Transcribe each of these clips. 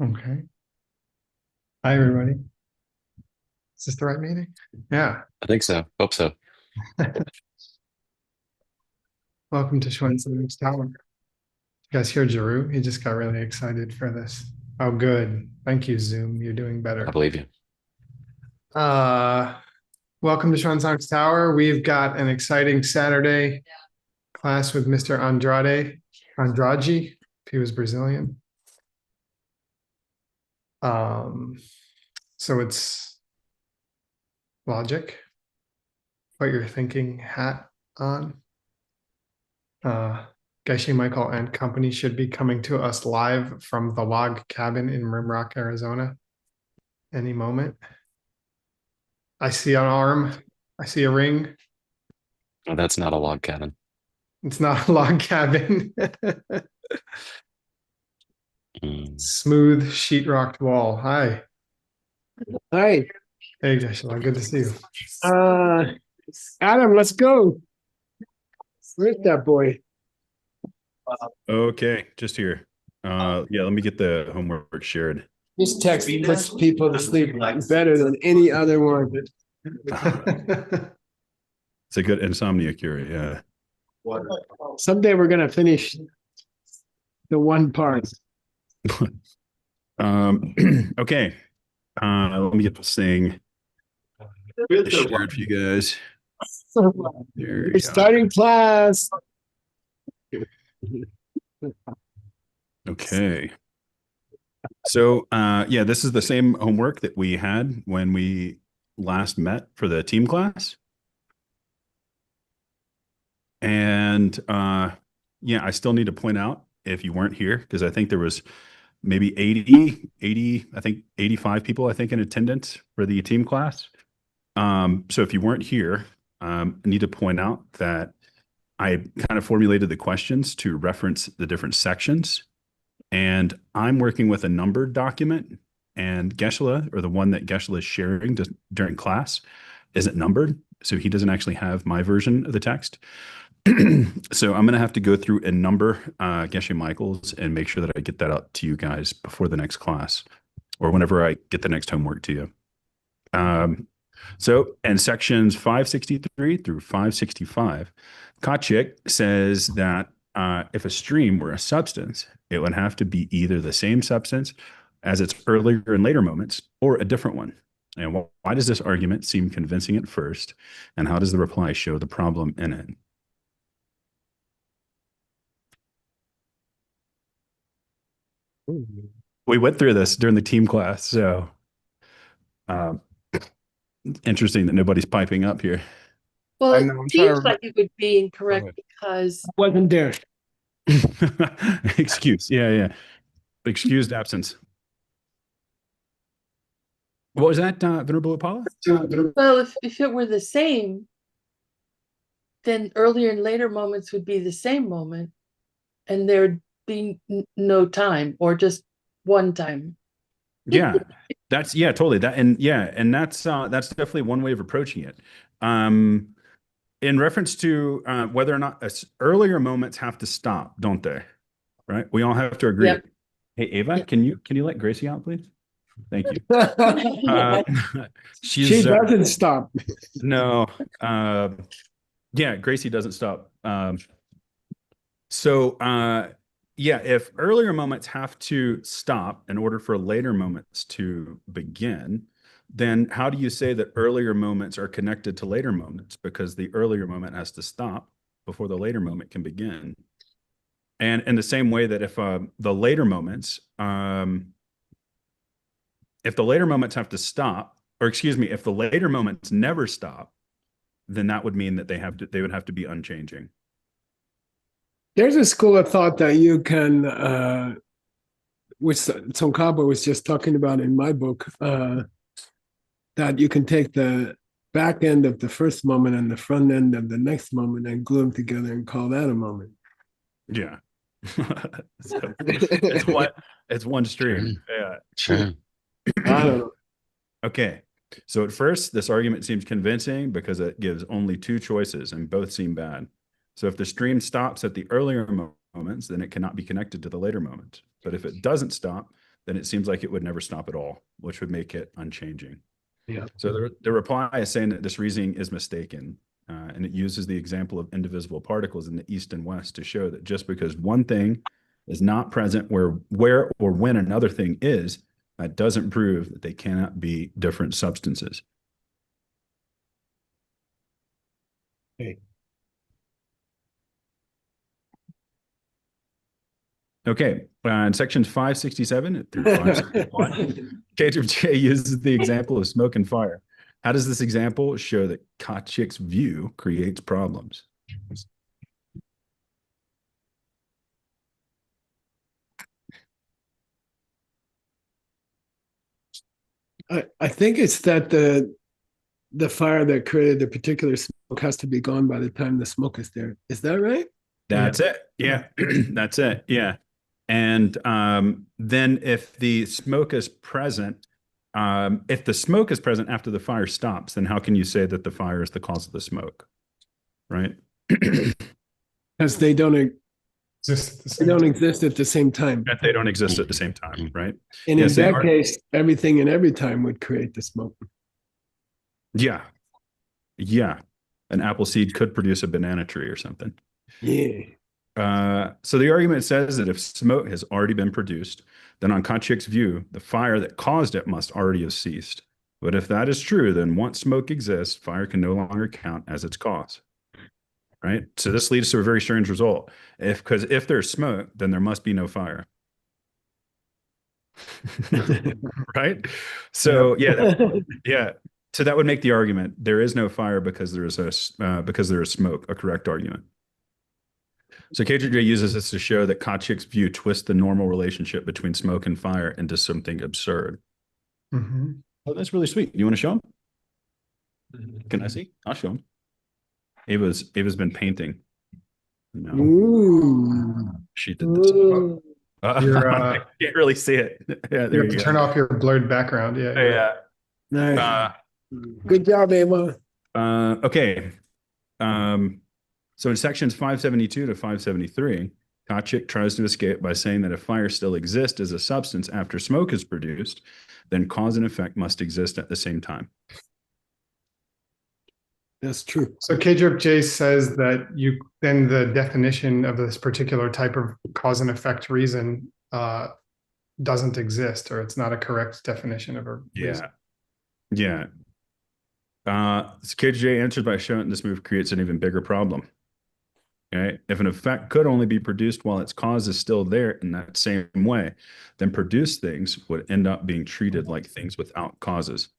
Okay. Hi, everybody. Is this the right meeting? Yeah. I think so. Hope so. Welcome to Xuanzang's Tower. You guys hear Jeru? He just got really excited for this. Oh, good. Thank you, Zoom. You're doing I better. believe you. Uh, welcome to Xuanzang's Tower. We've got an exciting Saturday class with Mr. Andrade, if he was Brazilian. Um, so it's logic. Put your thinking hat on. Geshe Michael and company should be coming to us live from the log cabin in Rimrock, Arizona, any moment. I see an arm. I see a ring. Oh, that's not a log cabin. It's not a log cabin. Mm. Smooth sheetrocked wall. Hi. Hi, Hey, Geshe, good to see you. uh, Adam, let's go. Where's that boy? Okay, just here. Yeah, let me get the homework shared. This text puts people to sleep better than any other one. It's a good insomnia cure. Yeah. Someday we're gonna finish the one part. Okay. Let me get this thing shared for you guys. There We're you go. starting class. Okay. So yeah, this is the same homework that we had when we last met for the team class. And yeah, I still need to point out if you weren't here, because I think there was maybe 80, I think 85 people, I think, in attendance for the team class. So if you weren't here, I need to point out that I kind of formulated the questions to reference the different sections. And I'm working with a numbered document, and Geshe, or the one that Geshe is sharing during class, isn't numbered. So he doesn't actually have my version of the text. So I'm going to have to go through and number Geshe Michael's and make sure that I get that out to you guys before the next class or whenever I get the next homework to you. So in sections 563 through 565, Kachik says that if a stream were a substance, it would have to be either the same substance as its earlier and later moments or a different one. And why does this argument seem convincing at first? And how does the reply show the problem in it? We went through this during the team class, so um, interesting that nobody's piping up here. Well, I it know, I'm trying seems to. like it would be incorrect because Wasn't there? Excuse, yeah. Excused absence. What was that, Venerable Apollo? well, if it were the same, then earlier and later moments would be the same moment, and there'd be no time or just one time. Yeah, totally that, and that's definitely one way of approaching it. In reference to whether or not earlier moments have to stop, don't they? Right? We all have to agree. Yep. Hey, Ava, Yep. can you let Gracie out, please? Thank you. She She's doesn't stop. no, yeah, Gracie doesn't stop. So yeah, if earlier moments have to stop in order for later moments to begin, then how do you say that earlier moments are connected to later moments? Because the earlier moment has to stop before the later moment can begin. And in the same way that the later moments, if the later moments have to stop, or excuse me, if the later moments never stop, then that would mean that they would have to be unchanging. There's a school of thought that you can, which Tsongkhapa was just talking about in my book, that you can take the back end of the first moment and the front end of the next moment and glue them together and call that a moment. Yeah. So it's one stream. Yeah. Sure. I don't know. Okay. So at first, this argument seems convincing because it gives only two choices and both seem bad. So if the stream stops at the earlier moments, then it cannot be connected to the later moments. But if it doesn't stop, then it seems like it would never stop at all, which would make it unchanging. Yeah. So the reply is saying that this reasoning is mistaken, and it uses the example of indivisible particles in the east and west to show that just because one thing is not present where or when another thing is, that doesn't prove that they cannot be different substances. Okay. Okay, in sections 567 through 561, J uses the example of smoke and fire. How does this example show that Kachik's view creates problems? I think it's that the fire that created the particular smoke has to be gone by the time the smoke is there. Is that right? That's it. Yeah, that's it. Yeah. And then if the smoke is present, if the smoke is present after the fire stops, then how can you say that the fire is the cause of the smoke? Right? Because they don't exist at the same time. That they don't exist at the same time, right? And Yeah, in so that case, everything and every time would create the smoke. Yeah. Yeah. An apple seed could produce a banana tree or something. Yeah. So the argument says that if smoke has already been produced, then on Kachik's view, the fire that caused it must already have ceased. But if that is true, then once smoke exists, fire can no longer count as its cause. Right? So this leads to a very strange result. Because if there's smoke, then there must be no fire. Right? So yeah. So that would make the argument there is no fire because there is smoke, a correct argument. So KJJ uses this to show that Kachik's view twists the normal relationship between smoke and fire into something absurd. Mm-hmm. Oh, that's really sweet. You want to show him? Can I see? I'll show him. Ava's been painting. No, Ooh. she did this. Ooh. I can't really see it. Yeah, there You you have to go. turn off your blurred background. Yeah. Yeah. Nice. Good job, Ava. Okay. So in sections 572 to 573, Kachik tries to escape by saying that if fire still exists as a substance after smoke is produced, then cause and effect must exist at the same time. That's true. So KJJ says that then the definition of this particular type of cause and effect reason doesn't exist, or it's not a correct definition of a reason. Yeah. So KJ answers by showing this move creates an even bigger problem. Okay. If an effect could only be produced while its cause is still there in that same way, then produced things would end up being treated like things without causes.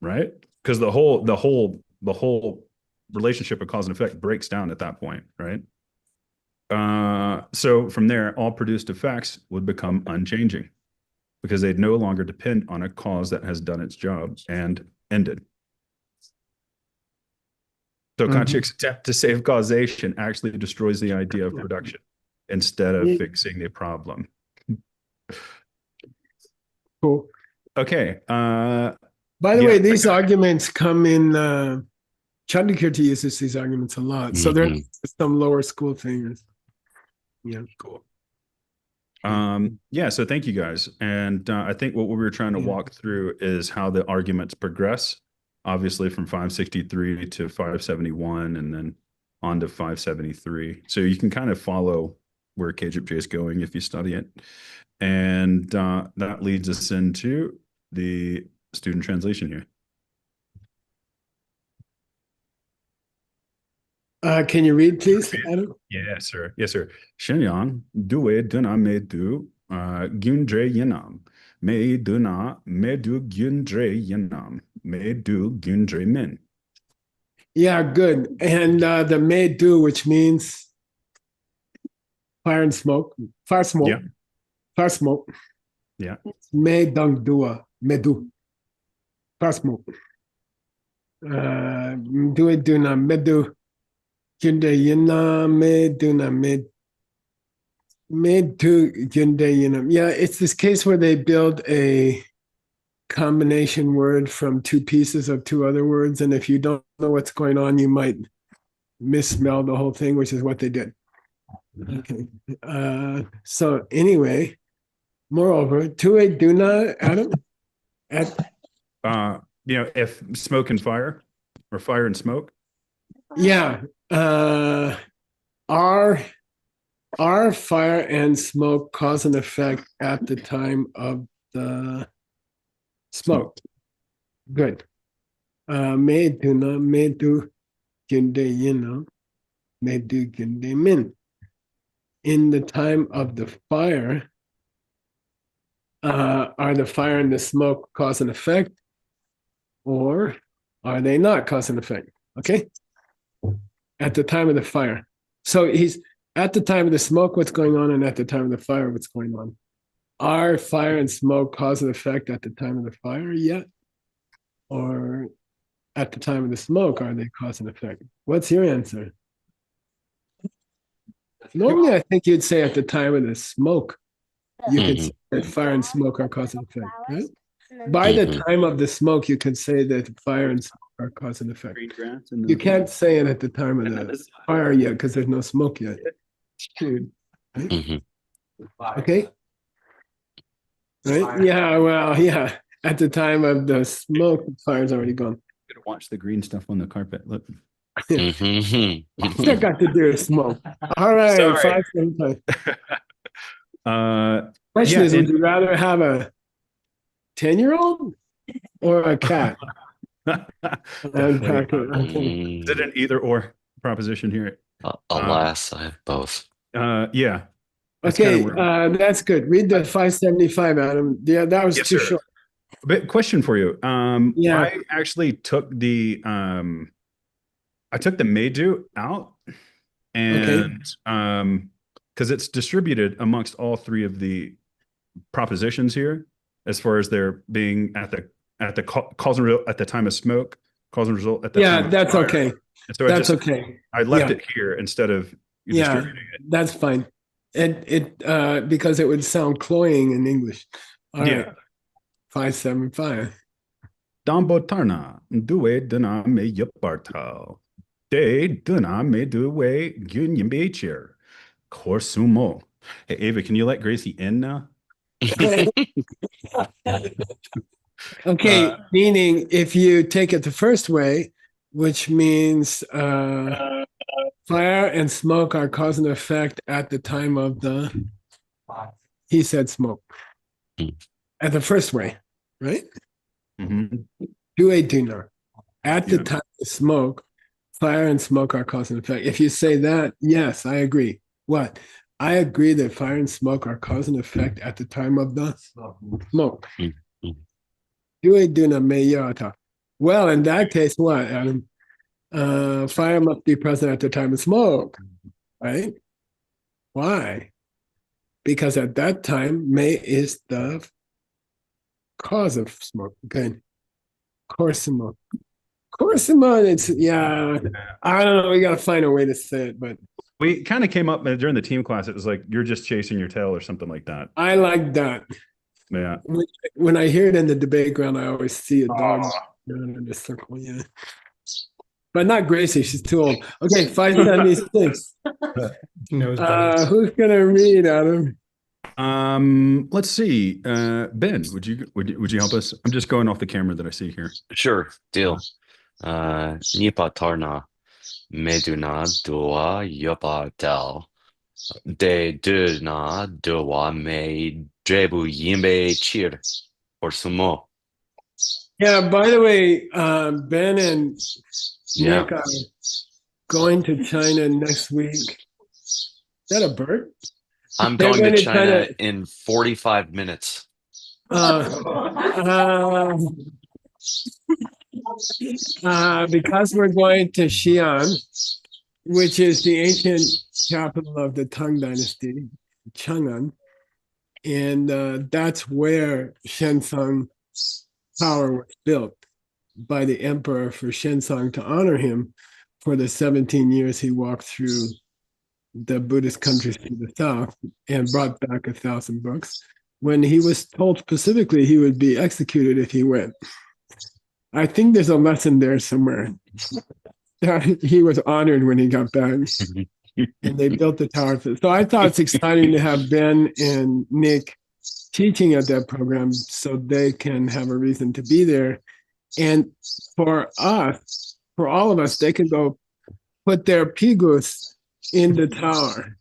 Right? Because the whole relationship of cause and effect breaks down at that point, right? So from there, all produced effects would become unchanging because they'd no longer depend on a cause that has done its job and ended. So Kachik's attempt to save causation actually destroys the idea of production instead of fixing the problem. Cool. Okay. By the way, these arguments come in Chandrakirti uses these arguments a lot. So they're some lower school things. Yeah, cool. Yeah, so thank you guys. And I think what we were trying to walk through is how the arguments progress, obviously from 563 to 571 and then on to 573. So you can kind of follow where KJJ is going if you study it. And that leads us into the student translation here. Can you read, please, Adam? Yes, sir. Yes, sir. Shenyang duwe duna me du gyundre yanam me duna me du gyundre yanam me du gyundre min. Yeah, good. And the me do, which means fire and smoke, fire smoke, Yeah. fire smoke. Yeah. Me dung dua, me do, fire smoke. Do it, do not, me do. Junde yina, me do not, me do junde yina. Yeah, it's this case where they build a combination word from two pieces of two other words. And if you don't know what's going on, you might misspell the whole thing, which is what they did. Okay. So anyway, Moreover, Tue Duna, Adam, at, If smoke and fire or fire and smoke. yeah, are fire and smoke cause and effect at the time of the smoke? Good. Me Duna, me do Ginde Yino, me do Ginde Min. In the time of the fire, are the fire and the smoke cause and effect, or are they not cause and effect? Okay. At the time of the fire. So he's at the time of the smoke, what's going on, and at the time of the fire, what's going on. Are fire and smoke cause and effect at the time of the fire yet? Or at the time of the smoke, are they cause and effect? What's your answer? Normally, I think you'd say at the time of the smoke, you could say that fire and smoke are cause and effect, right? By the time of the smoke, you could say that fire and smoke are cause and effect. You can't say it at the time of the fire yet because there's no smoke yet. Right? Okay. Right? Yeah, well, yeah. At the time of the smoke, the fire's already gone. Watch the green stuff on the carpet. Look. What's that got to do with smoke? All right, Sorry. 5 Question is, would you rather have a 10-year-old or a cat? Is it an either or proposition here? Alas, I have both. Yeah. Okay, that's good. Read the 575, Adam. Yeah, that was too short. But question for you. Yeah. I actually took the Meiju out, and because it's distributed amongst all three of the propositions here, as far as there being at the cause and result at the time of smoke, cause and result at the time of that's fire. okay. And so Okay. I left it here instead of distributing it. That's fine. It because it would sound cloying in English. All right. 575. Dambotarna, due duna me yupartal. De duna me due gunyin becher. Corsumo. Hey, Ava, can you let Gracie in now? Okay, meaning if you take it the first way, which means fire and smoke are cause and effect at the time of the, he said smoke. At the first way, right? Do a dinner. At the time of smoke, fire and smoke are cause and effect. If you say that, yes, I agree. What? I agree that fire and smoke are cause and effect at the time of the smoke. Do a dinner meyata. Well, in that case, what, Adam? Fire must be present at the time of smoke, right? Why? Because at that time, May is the cause of smoke. Okay. Corsima. It's, I don't know. We got to find a way to say it, but. We kind of came up during the team class. It was like, you're just chasing your tail or something like that. I like that. Yeah. When I hear it in the debate ground, I always see a dog in a circle. Yeah. But not Gracie. She's too old. Okay. 576. Who's going to read, Adam? Let's see. Ben, would you help us? I'm just going off the camera that I see here. Sure, deal. Nipa Tarna Meduna Dua Yopa Del De Duna Dua Me Drebu Yimbe Chir or Sumo. Yeah, by the way, Ben and Nick are going to China next week. Is that a bird? I'm going to China in 45 minutes. Because we're going to Xi'an, which is the ancient capital of the Tang Dynasty, Chang'an, and that's where Xuanzang Tower was built by the emperor for Xuanzang to honor him for the 17 years he walked through the Buddhist countries to the south and brought back 1,000 books, when he was told specifically he would be executed if he went. I think there's a lesson there somewhere. He was honored when he got back. And they built the tower. So I thought it's exciting to have Ben and Nick teaching at that program so they can have a reason to be there. And for us, for all of us, they can go put their pigus in the tower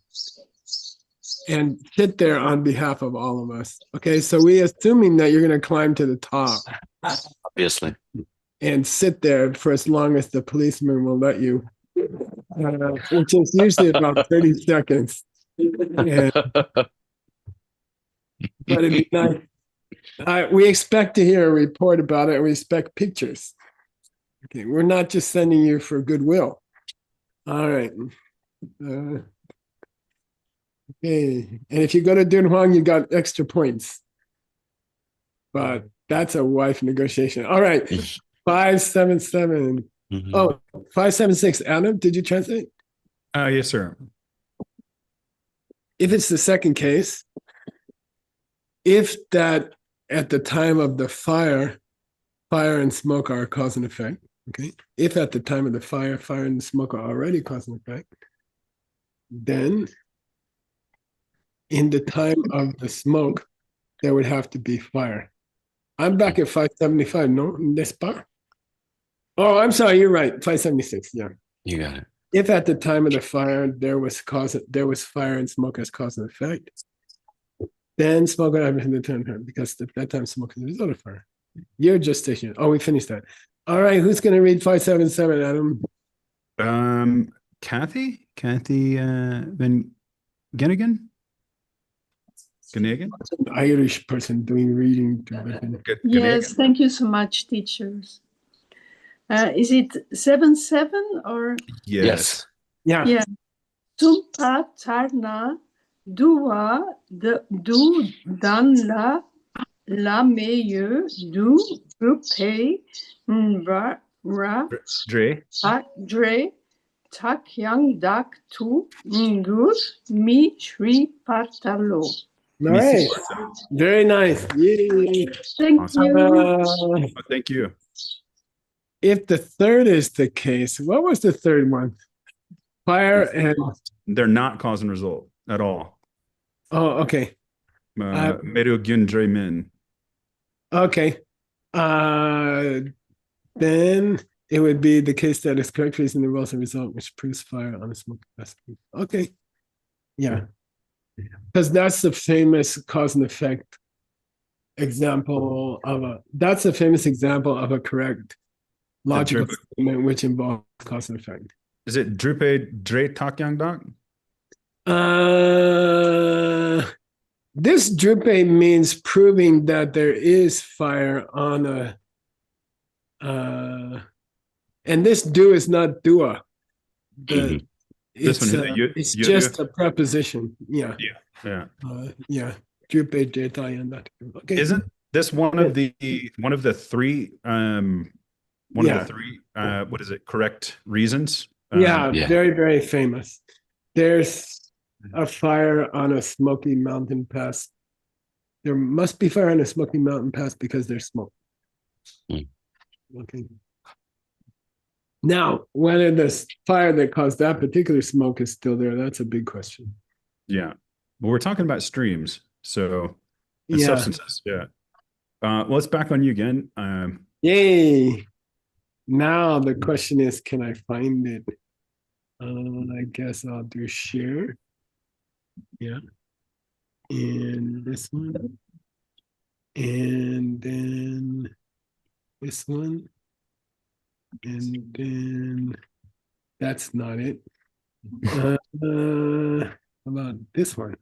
and sit there on behalf of all of us. Okay, so we assuming that you're going to climb to the top Obviously. and sit there for as long as the policeman will let you, which is usually about 30 seconds. And, but it'd be nice. We expect to hear a report about it. We expect pictures. Okay, we're not just sending you for goodwill. All right. Okay, and if you go to Dunhuang, you got extra points. But that's a wife negotiation. All right, 577. Mhm. Oh, 576. Adam, did you translate? Yes, sir. If it's the second case, if that at the time of the fire and smoke are cause and effect, okay? If at the time of the fire and smoke are already cause and effect, then in the time of the smoke, there would have to be fire. I'm back at 575, no? N'est-ce pas? Oh, I'm sorry, you're right. 576, yeah. You got it. If at the time of the fire there was fire and smoke as cause and effect, then smoke would happen in the time because at that time smoke is the result of fire. Your gestation. Oh, we finished that. All right, who's going to read 577, Adam? Kathy Van Gennigan. Gannigan? Irish person doing reading. Yes, thank you so much, teachers. Is it 7-7 or? Yes. Yeah. Yeah. Tumpa tarna dua du dan la meilleur du grupe ra Dre. dre tak yang dak tu ngur mi shri partalo. Nice. Very nice. Yay. Thank Awesome. you. Thank you. If the third is the case, what was the third one? Fire and They're not cause and result at all. oh, okay. Meru Gyun Dre Min. Okay. Then it would be the case that is correct reason involves a result which proves fire on a smoke vessel. Okay. Yeah. Because that's the famous cause and effect example of a correct logical statement which involves cause and effect. Is it Drupe Dre Takyang Dok? This drupe means proving that there is fire on a and this do is not dua. It's just a preposition. Yeah. Yeah. Drupe Dre Takyang Dok. Okay. Isn't this one of the three what is it, correct reasons? Yeah, very, very famous. There's a fire on a Smoky Mountain Pass. There must be fire on a Smoky Mountain Pass because there's smoke. Okay. Now, whether the fire that caused that particular smoke is still there, that's a big question. Yeah. Well, we're talking about streams, so and substances. Yeah. Well, it's back on you again. Yay. Now the question is, can I find it? I guess I'll do share. Yeah. And this one. And then this one. And then that's not it. How about this one?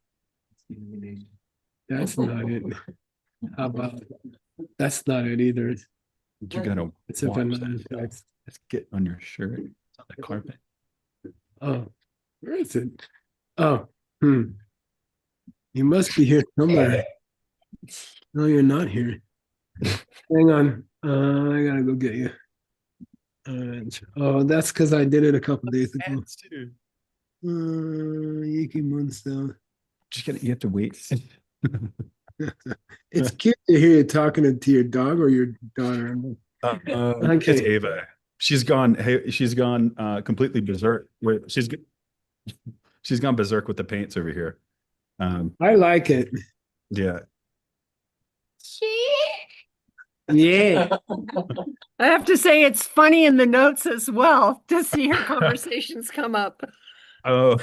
That's not it. How about that's not it either. You gotta It's a vanilla. let's get on your shirt. It's on the carpet. Oh, where is it? Oh, you must be here somewhere. No, you're not here. Hang on. I gotta go get you. Oh, that's because I did it a couple days ago. Yuki Moonstone. You have to wait. It's cute to hear you talking to your dog or your daughter. Okay. It's Ava. She's gone completely berserk. She's gone berserk with the paints over here. I like it. Yeah. Yeah. I have to say, it's funny in the notes as well to see your conversations come up. Oh,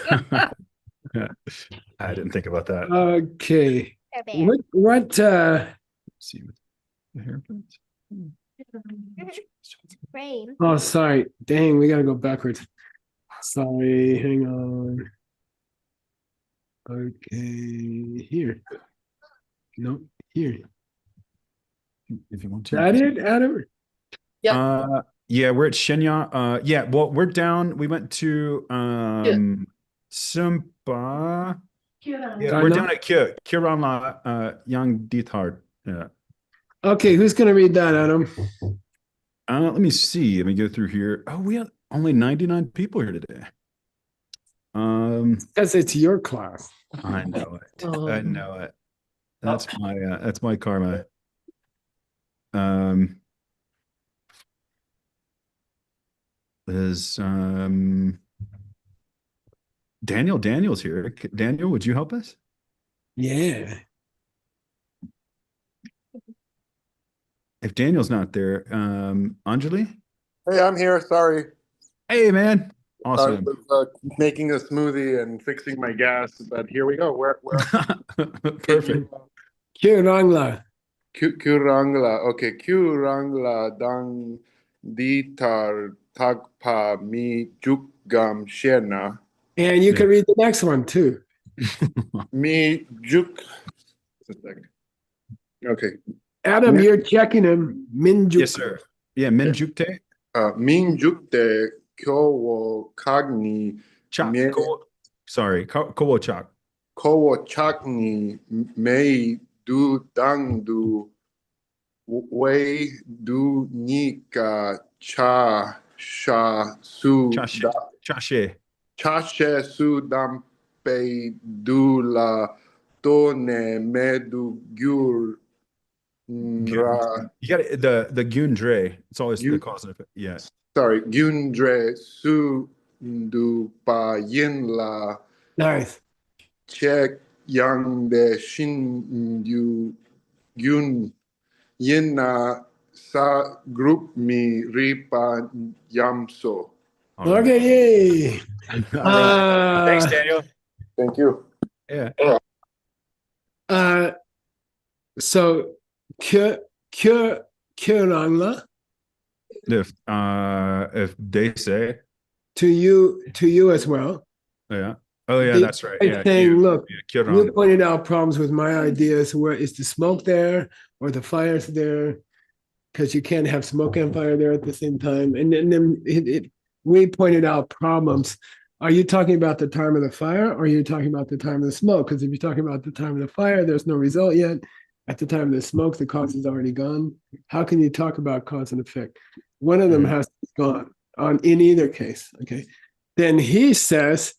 I didn't think about that. Okay. Bear. What Let's see the hairpins. Rain. oh sorry. Dang, we gotta go backwards. Sorry, hang on. Okay, here. No, here. If you want Is to. that it, Adam? Yeah, we're at Shenyang. Yeah, well, we're down. We went to Sumpa. Yeah, we're down at Kiranla Yang Dithard. Yeah. Okay, who's gonna read that, Adam? Let me see. Let me go through here. Oh, we have only 99 people here today. Because it's your class. I know it. Oh. I know it. That's my karma. There's Daniel's here. Daniel, would you help us? Yeah. If Daniel's not there, Anjali? Hey, I'm here. Sorry. Hey, man. I Awesome. was making a smoothie and fixing my gas, but here we go. Where Perfect. Kirangla. Kurangla. Okay, Kurangla dang ditar tagpa mi jukgam shena. And you can read the next one too. Mi juk. Just a second. Okay. Adam, you're checking him. Minjuk. Yes, sir. Yeah, Minjukte. Min jukte kyo wo kagni Chak. me Kowochak. kowo chakni mei du dang du wei du nika cha sha su Chashe. da Chashe. chashe su dam pe du la tone me du gyur ra You got it, the Gundre. It's always the Gun- cause and effect. Yeah. sorry gyundre su du pa yin la Nice. check yang de shin du gyun yin na sa group mi ripa yamso. All right. Okay, yay. All right. Thanks, Uh, Daniel. Thank you. Yeah. so Kirangla If they say, to you as well. yeah. Oh yeah, They- that's right. they're Yeah. saying, look, yeah, You Kiran. pointed out problems with my ideas. Where is the smoke there or the fire's there? Because you can't have smoke and fire there at the same time. And then we pointed out problems. Are you talking about the time of the fire or are you talking about the time of the smoke? Because if you're talking about the time of the fire, there's no result yet. At the time of the smoke, the cause is already gone. How can you talk about cause and effect? One of them has to be gone in either case. Okay. Then he says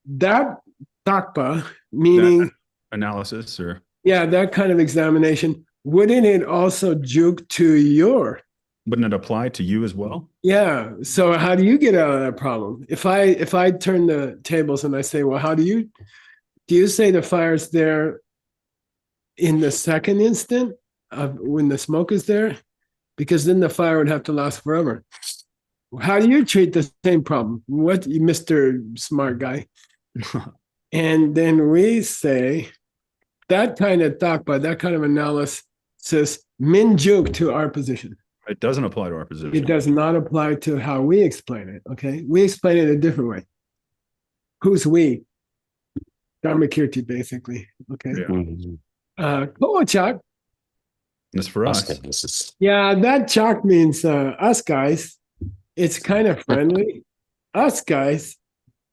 that takpa, meaning Analysis or yeah, that kind of examination, wouldn't it also juke to your? wouldn't it apply to you as well? Yeah. So how do you get out of that problem? If I turn the tables and I say, well, how do you say the fire's there in the second instant of when the smoke is there? Because then the fire would have to last forever. How do you treat the same problem? What, Mr. Smart Guy? And then we say that kind of takpa, that kind of analysis minjuk to our position. It doesn't apply to our position. It does not apply to how we explain it. Okay. We explain it a different way. Who's we? Dharmakirti, basically. Okay. Yeah. Koachak. That's for us. Okay, this is Yeah, that chak means us guys. It's kind of friendly. Us guys,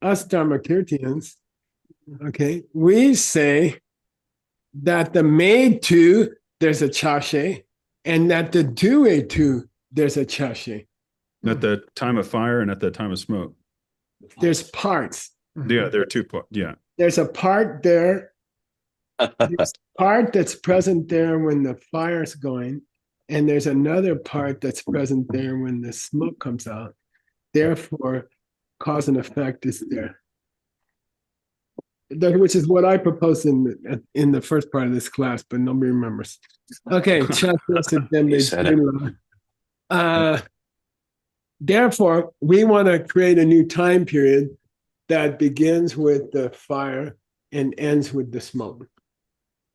us Dharmakirtians. Okay. We say that the made to, there's a chashe, and that the due to, there's a chashe. At the time of fire and at the time of smoke. There's parts. Yeah, there are two parts. Yeah. There's a part there, there's a part that's present there when the fire's going, and there's another part that's present there when the smoke comes out. Therefore, cause and effect is there. which is what I proposed in the first part of this class, but nobody remembers. Okay. You said it. Therefore, we want to create a new time period that begins with the fire and ends with the smoke.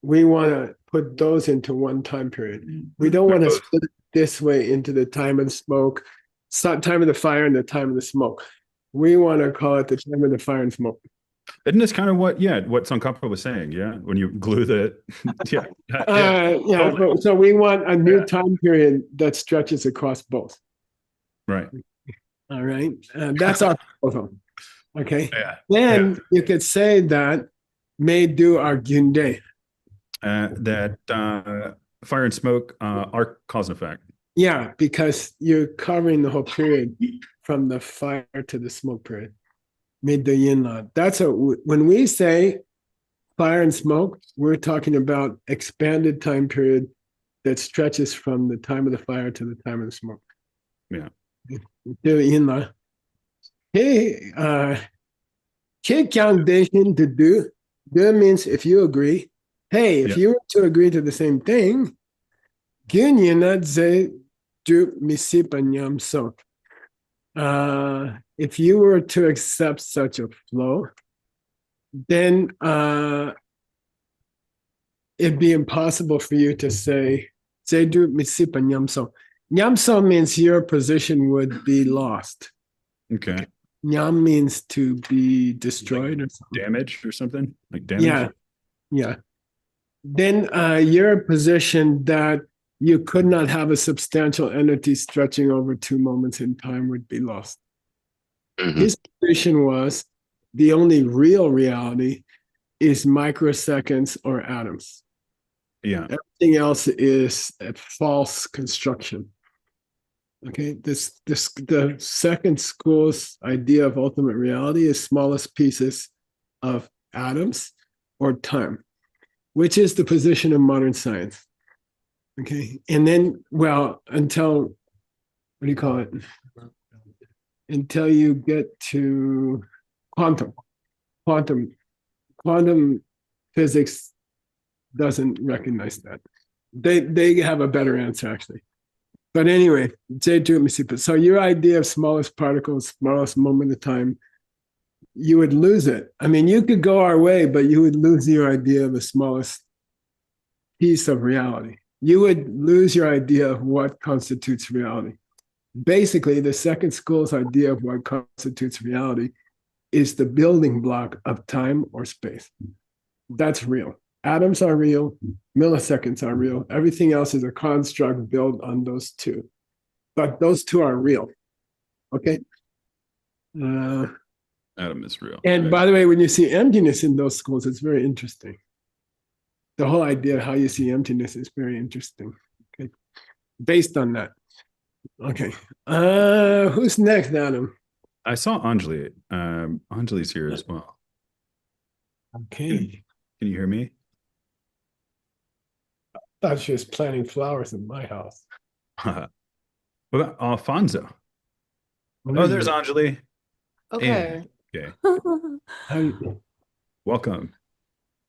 We want to put those into one time period. We don't want to split it this way into the time of the smoke, time of the fire and the time of the smoke. We want to call it the time of the fire and smoke. Isn't this kind of what Tsongkhapa was saying? Yeah, when you glue the, So we want a new time period that stretches across both. Right. All right. That's our proposal. Okay. Yeah. Then you could say that may do our Gyunde. That fire and smoke are cause and effect. Yeah, because you're covering the whole period from the fire to the smoke period. Made the yin la. When we say fire and smoke, we're talking about expanded time period that stretches from the time of the fire to the time of the smoke. Yeah. The yin la. Hey, foundation to do. Do means if you agree. Hey, if you were to agree to the same thing, if you were to accept such a flow, then it'd be impossible for you to say Nyamso means your position would be lost. Okay. Nyam means to be destroyed or something. Damage or something? Like damage? Yeah. Then your position that you could not have a substantial entity stretching over 2 moments in time would be lost. Mhm. His position was the only real reality is microseconds or atoms. Yeah. Everything else is a false construction. Okay, the second school's idea of ultimate reality is smallest pieces of atoms or time, which is the position of modern science. Okay, and then, until, what do you call it? Until you get to quantum physics doesn't recognize that. They have a better answer, actually. But anyway, so your idea of smallest particles, smallest moment of time, you would lose it. I mean, you could go our way, but you would lose your idea of the smallest piece of reality. You would lose your idea of what constitutes reality. Basically, the second school's idea of what constitutes reality is the building block of time or space. That's real. Atoms are real, milliseconds are real. Everything else is a construct built on those two. But those two are real. Okay? Atom is real. And by the way, when you see emptiness in those schools, it's very interesting. The whole idea of how you see emptiness is very interesting. Okay? Based on that. Okay. Who's next, Adam? I saw Anjali. Anjali's here as well. Okay. Can you hear me? Thought she was planting flowers in my house. What about Alfonso? Oh, there's Anjali. Okay. Okay. How- Welcome.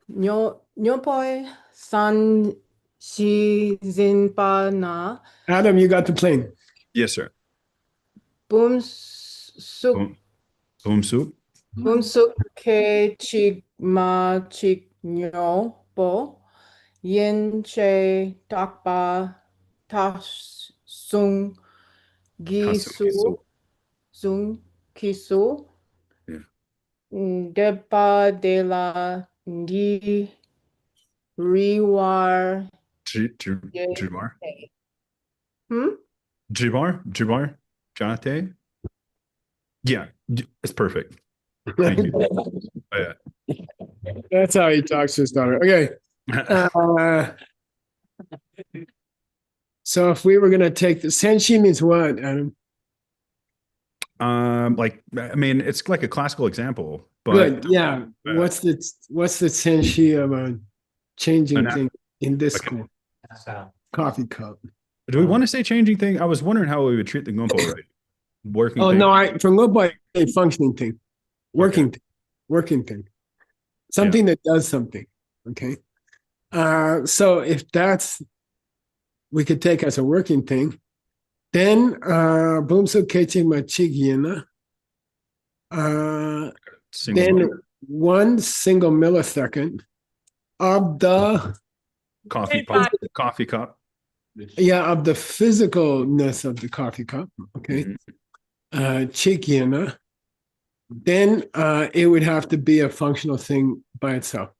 Nyopoy san shi zinpa na Adam, you got the plane. Yes, sir. boom suk Boom soup. boom suk ke chik ma chik nyo po yin che takpa tas sung gisu sung kisu Yeah. depa de la ndi riwar Jumar. hmm Jumar. Jate. Yeah, it's perfect. Thank you. Oh, yeah. That's how he talks to his daughter. Okay. So if we were going to take the senshi means what, Adam? I mean, it's like a classical example, but Good. Yeah. What's the senshi of a changing thing in this school? Coffee cup. do we want to say changing thing? I was wondering how we would treat the gumpo, right? Working. Oh thing. no, from Gumpo, a functioning thing, working thing. something that does something. Okay. So if that's, we could take as a working thing, then Bumso Kechi Machigina, Single then moment. 1 single millisecond of the Coffee cup. of the physicalness of the coffee cup. Okay. Chikiana, then it would have to be a functional thing by itself.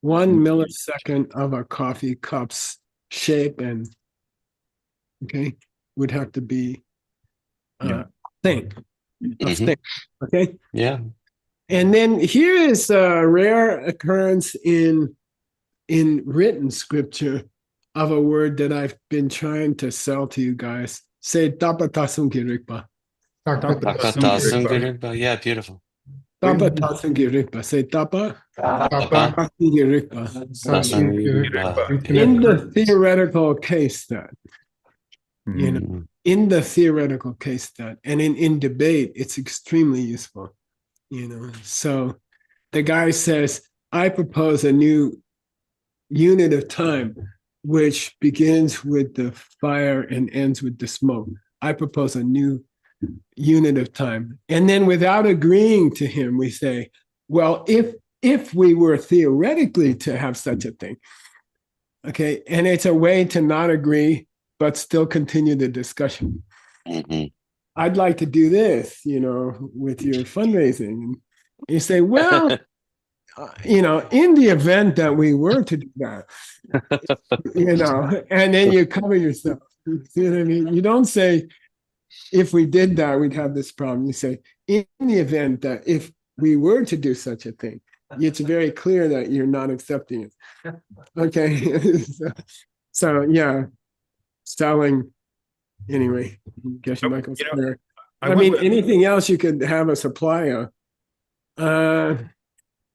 1 millisecond of a coffee cup's shape and would have to be a thing. A thing. Okay. Yeah. And then here is a rare occurrence in written scripture of a word that I've been trying to sell to you guys. Say tapatasum girikpa. Yeah, beautiful. Tapatasum girikpa. Say tapa. Tapa. Girikpa. In the theoretical case that, you know, in the theoretical case that, and in debate, it's extremely useful. You know, so the guy says, I propose a new unit of time which begins with the fire and ends with the smoke. I propose a new unit of time. And then without agreeing to him, we say, well, if we were theoretically to have such a thing, okay, and it's a way to not agree, but still continue the discussion. I'd like to do this, you know, with your fundraising. You say, well, you know, in the event that we were to do that, you know, and then you cover yourself. You see what I mean? You don't say, if we did that, we'd have this problem. You say, in the event that if we were to do such a thing, it's very clear that you're not accepting it. Okay. So yeah, selling. Anyway, Geshe Michael's prayer. I mean, anything else you could have a supply of.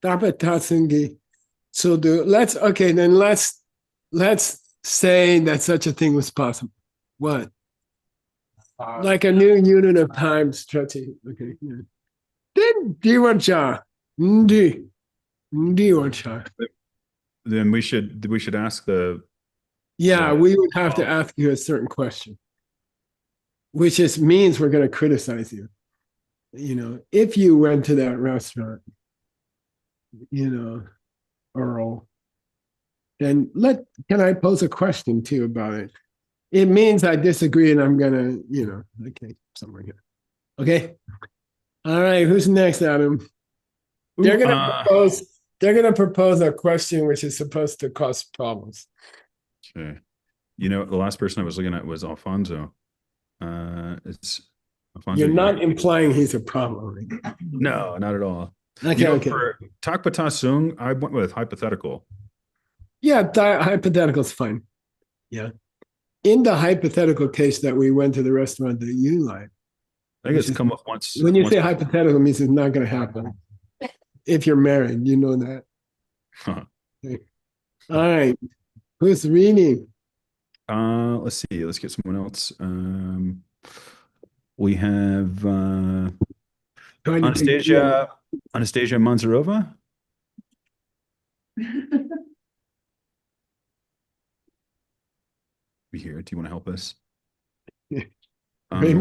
Tapatatsungi. So let's say that such a thing was possible. What? Like a new unit of time stretching. Okay. Then Diwacha. Diwacha. Then we should ask the. Yeah, we would have to ask you a certain question, which just means we're going to criticize you. You know, if you went to that restaurant, you know, Earl, then can I pose a question to you about it? It means I disagree and I'm going to, you know, okay, somewhere here. Okay. All right. Who's next, Adam? They're going to propose a question which is supposed to cause problems. Okay. You know, the last person I was looking at was Alfonso. It's Alfonso. You're not implying he's a problem. Right? No, not at all. Okay, For Takpatasung, I went with hypothetical. Yeah, hypothetical is fine. Yeah. In the hypothetical case that we went to the restaurant that you like. I think it's come up once. When you say hypothetical, it means it's not going to happen. If you're married, you know that. Huh. Okay. All right. Who's reading? Let's see. Let's get someone else. We have Anastasia Manzarova. Be here. Do you want to help us? Like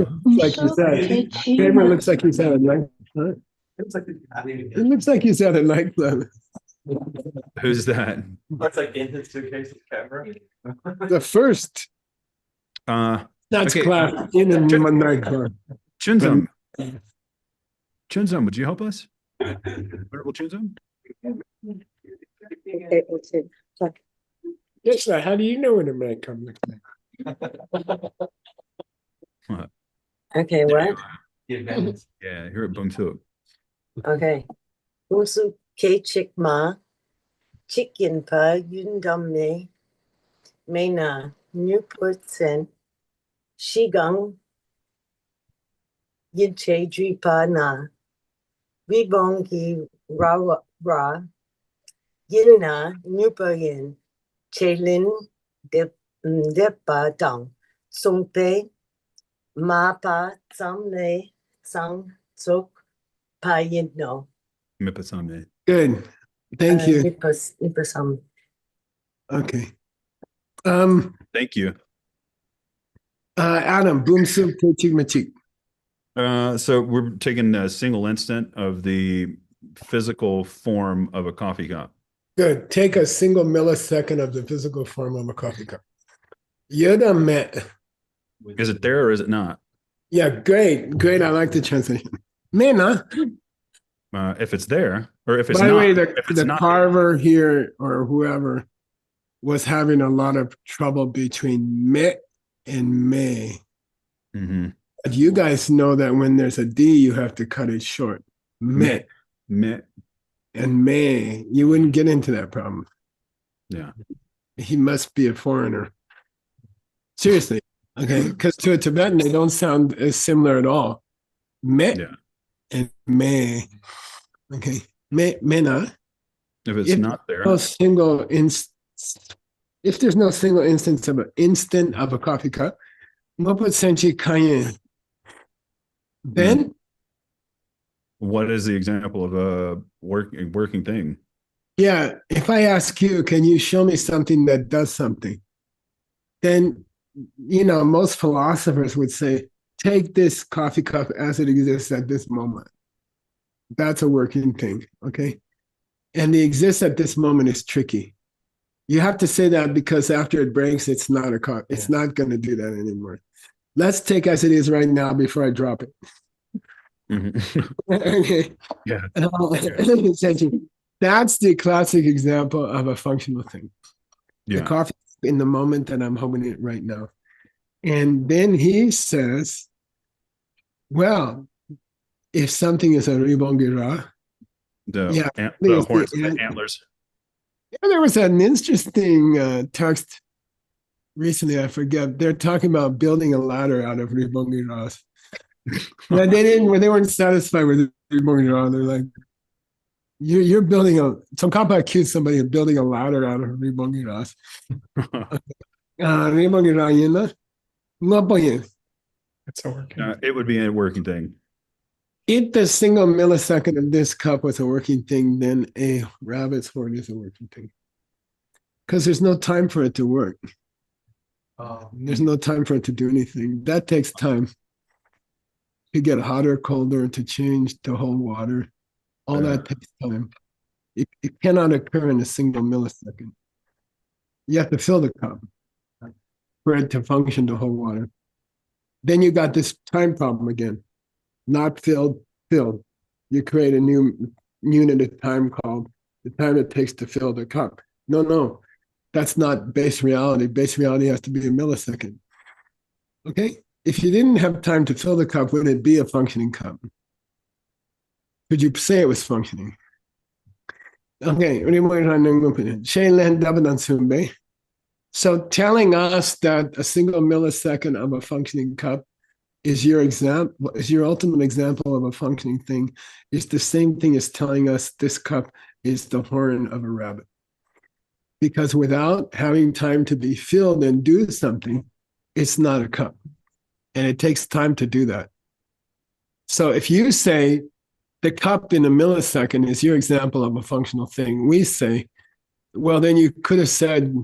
you said, Kramer looks like he's at a nightclub. It looks like he's at a nightclub. Who's that? Looks like in his suitcase with camera. The first. That's class in a nightclub. Xuanzang. Xuanzang, would you help us? Honorable Xuanzang? Yes, sir. How do you know what a nightclub looks like? What? Okay, what? Yeah, here at Bungsu. Okay. Bungsu K Chik Ma, Chicken Pa Yun Dum Me, Mena, Newport Sen, Shigang, Yin Che Dripa Na, Vibongi Ra Ra, Yin Na, Nupa Yin, Che Lin, Depa Dang, Sung Pe, Ma Pa Sam Ne, Sang Tsuk, Pa Yin No. Mipasame. Good. Thank you. Nipasam. Okay. Thank you. Adam, boom soup, chik machik. So we're taking a single instant of the physical form of a coffee cup. Good. Take a single millisecond of the physical form of a coffee cup. Yoda met. Is it there or is it not? Yeah, great. Great. I like the translation. Mena. If it's there, or if it's By the not. way, If it's the not carver here or whoever was having a lot of trouble between me and me. Mm-hmm. But you guys know that when there's a D, you have to cut it short. Me. And me. You wouldn't get into that problem. Yeah. He must be a foreigner. Seriously. Okay. Because to a Tibetan, they don't sound as similar at all. Me and me. Okay. Mena. If it's not there. No single if there's no single instance of an instant of a coffee cup, then what is the example of a working thing? Yeah, if I ask you, can you show me something that does something? Then, most philosophers would say, take this coffee cup as it exists at this moment. That's a working thing, okay? And the exists at this moment is tricky. You have to say that because after it breaks, it's not a cup. It's not going to do that anymore. Let's take as it is right now before I drop it. Mm-hmm. Okay. Yeah. That's the classic example of a functional thing. Yeah. The coffee in the moment that I'm holding it right now. And then he says, well, if something is a ribongira, the horns, the antlers. Yeah, there was an interesting text recently, I forget. They're talking about building a ladder out of ribongiras. When they weren't satisfied with ribongira, they're like, you're building Tsongkhapa accused somebody of building a ladder out of ribongiras. It's a working. It would be a working thing. If the single millisecond of this cup was a working thing, then a rabbit's horn is a working thing. Because there's no time for it to work. There's no time for it to do anything. That takes time. To get hotter, colder, to change, to hold water. All that takes time. It cannot occur in a single millisecond. You have to fill the cup for it to function to hold water. Then you got this time problem again. Not filled. You create a new unit of time called the time it takes to fill the cup. No. That's not base reality. Base reality has to be a millisecond. Okay? If you didn't have time to fill the cup, would it be a functioning cup? Could you say it was functioning? Okay. So telling us that a single millisecond of a functioning cup is your ultimate example of a functioning thing is the same thing as telling us this cup is the horn of a rabbit. Because without having time to be filled and do something, it's not a cup. And it takes time to do that. So if you say the cup in a millisecond is your example of a functional thing, we say, well, then you could have said,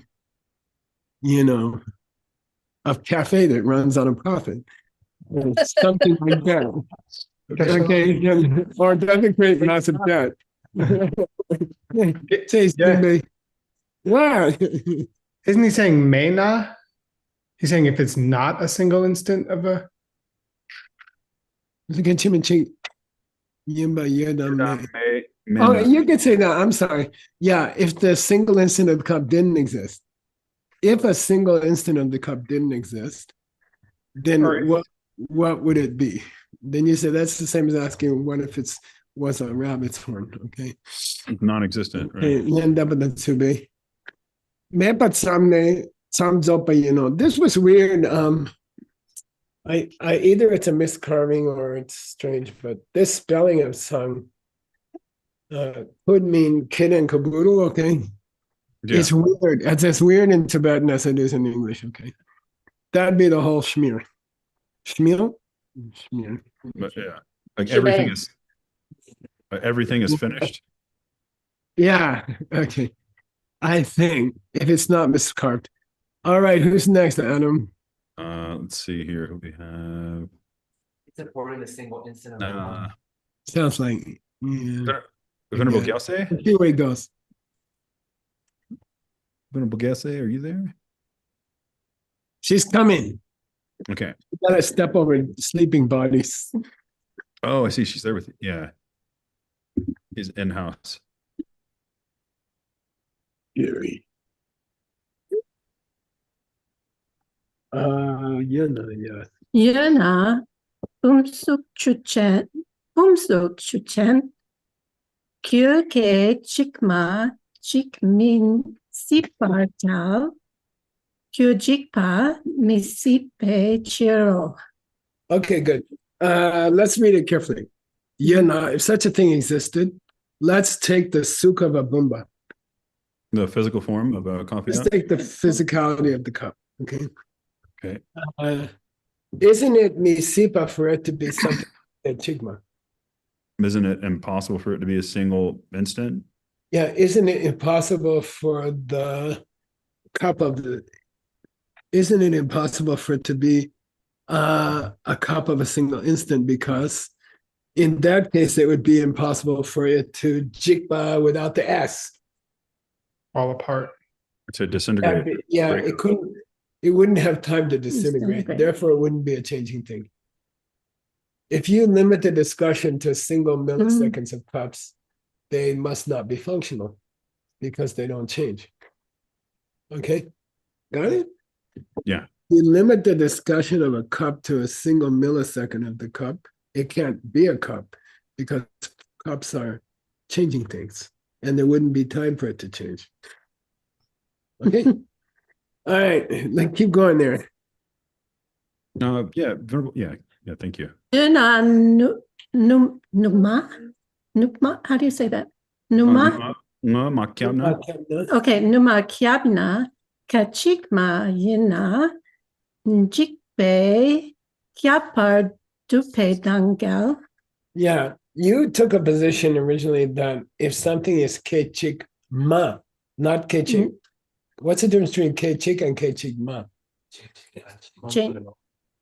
a cafe that runs on a profit. Something like that. Okay, or it doesn't create massive debt. Yeah. Isn't he saying mena? He's saying if it's not a single instant of a. Oh, you could say that. I'm sorry. Yeah, if the single instant of the cup didn't exist. If a single instant of the cup didn't exist, then what would it be? Then you say that's the same as asking what if it was a rabbit's horn, okay? Non-existent, right? This was weird. I either it's a miscarving or it's strange, but this spelling of sang could mean kid and caboodle, okay? Yeah. It's weird. It's as weird in Tibetan as it is in English, okay? That'd be the whole shmir. Shmir? Shmir. But yeah, like everything is finished. Yeah. Okay. I think if it's not miscarved. All right. Who's next, Adam? Let's see here who we have. It's important a single instant of Sounds like yeah. Venerable Yeah. Geshe? Let's see where he goes. Venerable Geshe, are you there? She's coming. Okay. You gotta step over sleeping bodies. Oh, I see. She's there with you. Yeah. He's in-house. Gary. Yeah. Yena, umsuk chuchen, kyoke chikma, chikmin sipartal, kyojikpa misipe chiro. Okay, good. Let's read it carefully. Yena, if such a thing existed, let's take the suk of a bumba. The physical form of a coffee Let's cup? take the physicality of the cup. Okay. Okay. Isn't it misipa for it to be something at chigma? Isn't it impossible for it to be a single instant? Yeah, isn't it impossible for the cup of the? Isn't it impossible for it to be a cup of a single instant? Because in that case, it would be impossible for it to jikba without the s. Fall apart. To disintegrate. Yeah, break. it couldn't. It wouldn't have time to disintegrate. Disintegrate. Therefore, it wouldn't be a changing thing. If you limit the discussion to single milliseconds of cups, they must not be functional because they don't change. Okay, got it? Yeah. You limit the discussion of a cup to a single millisecond of the cup, it can't be a cup because cups are changing things and there wouldn't be time for it to change. Okay. All right, like keep going there. Yeah, thank you. Yena nukma, how do you say that? Numa? Makyabna. Okay, numa kyabna, kachikma yena, njikbe, kyapar dupe dangal. Yeah, you took a position originally that if something is kechik ma, not kechik. What's the difference between kechik and kechik ma?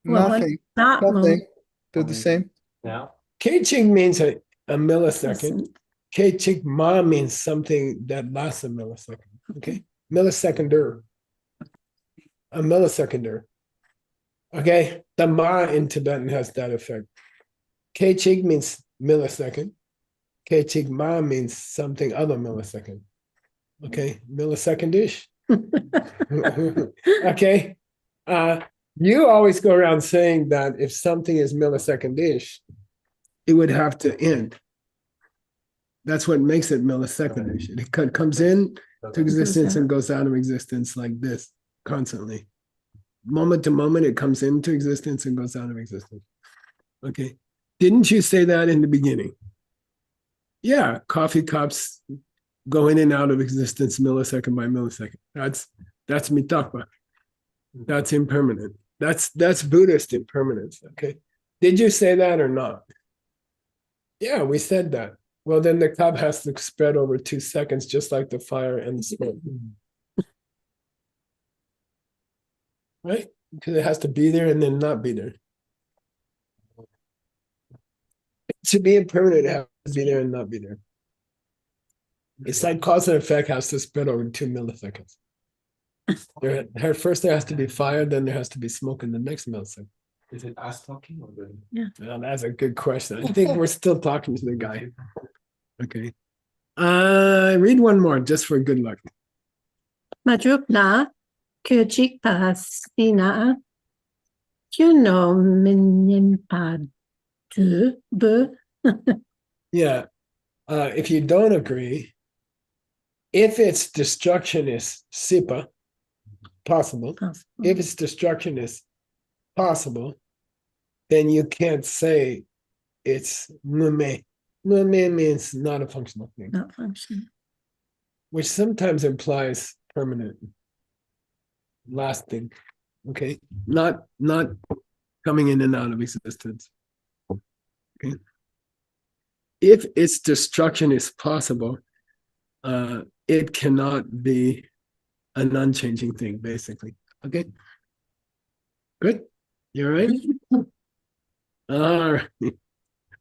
Nothing. Not Nothing. They're the same. now. Kechik means a millisecond. Kechik ma means something that lasts a millisecond. Okay, milliseconder. A milliseconder. Okay, the ma in Tibetan has that effect. Kechik means millisecond. Kechik ma means something other millisecond. Okay, millisecondish. Okay. You always go around saying that if something is millisecondish, it would have to end. That's what makes it millisecondish. It comes in to existence and goes out of existence like this constantly. Moment to moment, it comes into existence and goes out of existence. Okay. Didn't you say that in the beginning? Yeah, coffee cups go in and out of existence millisecond by millisecond. That's mitakpa. That's impermanent. That's Buddhist impermanence. Okay. Did you say that or not? Yeah, we said that. Well, then the cup has to spread over 2 seconds, just like the fire and the smoke. Right? Because it has to be there and then not be there. To be impermanent, it has to be there and not be there. It's like cause and effect has to spread over 2 milliseconds. First there has to be fire, then there has to be smoke in the next millisecond. Is it us talking or the? Well, that's a good question. I think we're still talking to the guy. Okay. Read one more just for good luck. Madrupna, kyojikpa sina, kyuno minimpa bu. Yeah. If you don't agree, if its destruction is sipa, possible. If its destruction is possible, then you can't say it's nume. Nume means not a functional thing. Not functional. Which sometimes implies permanent, lasting. Okay, not coming in and out of existence. Okay. If its destruction is possible, it cannot be an unchanging thing, basically. Okay. Good. You all right? All right.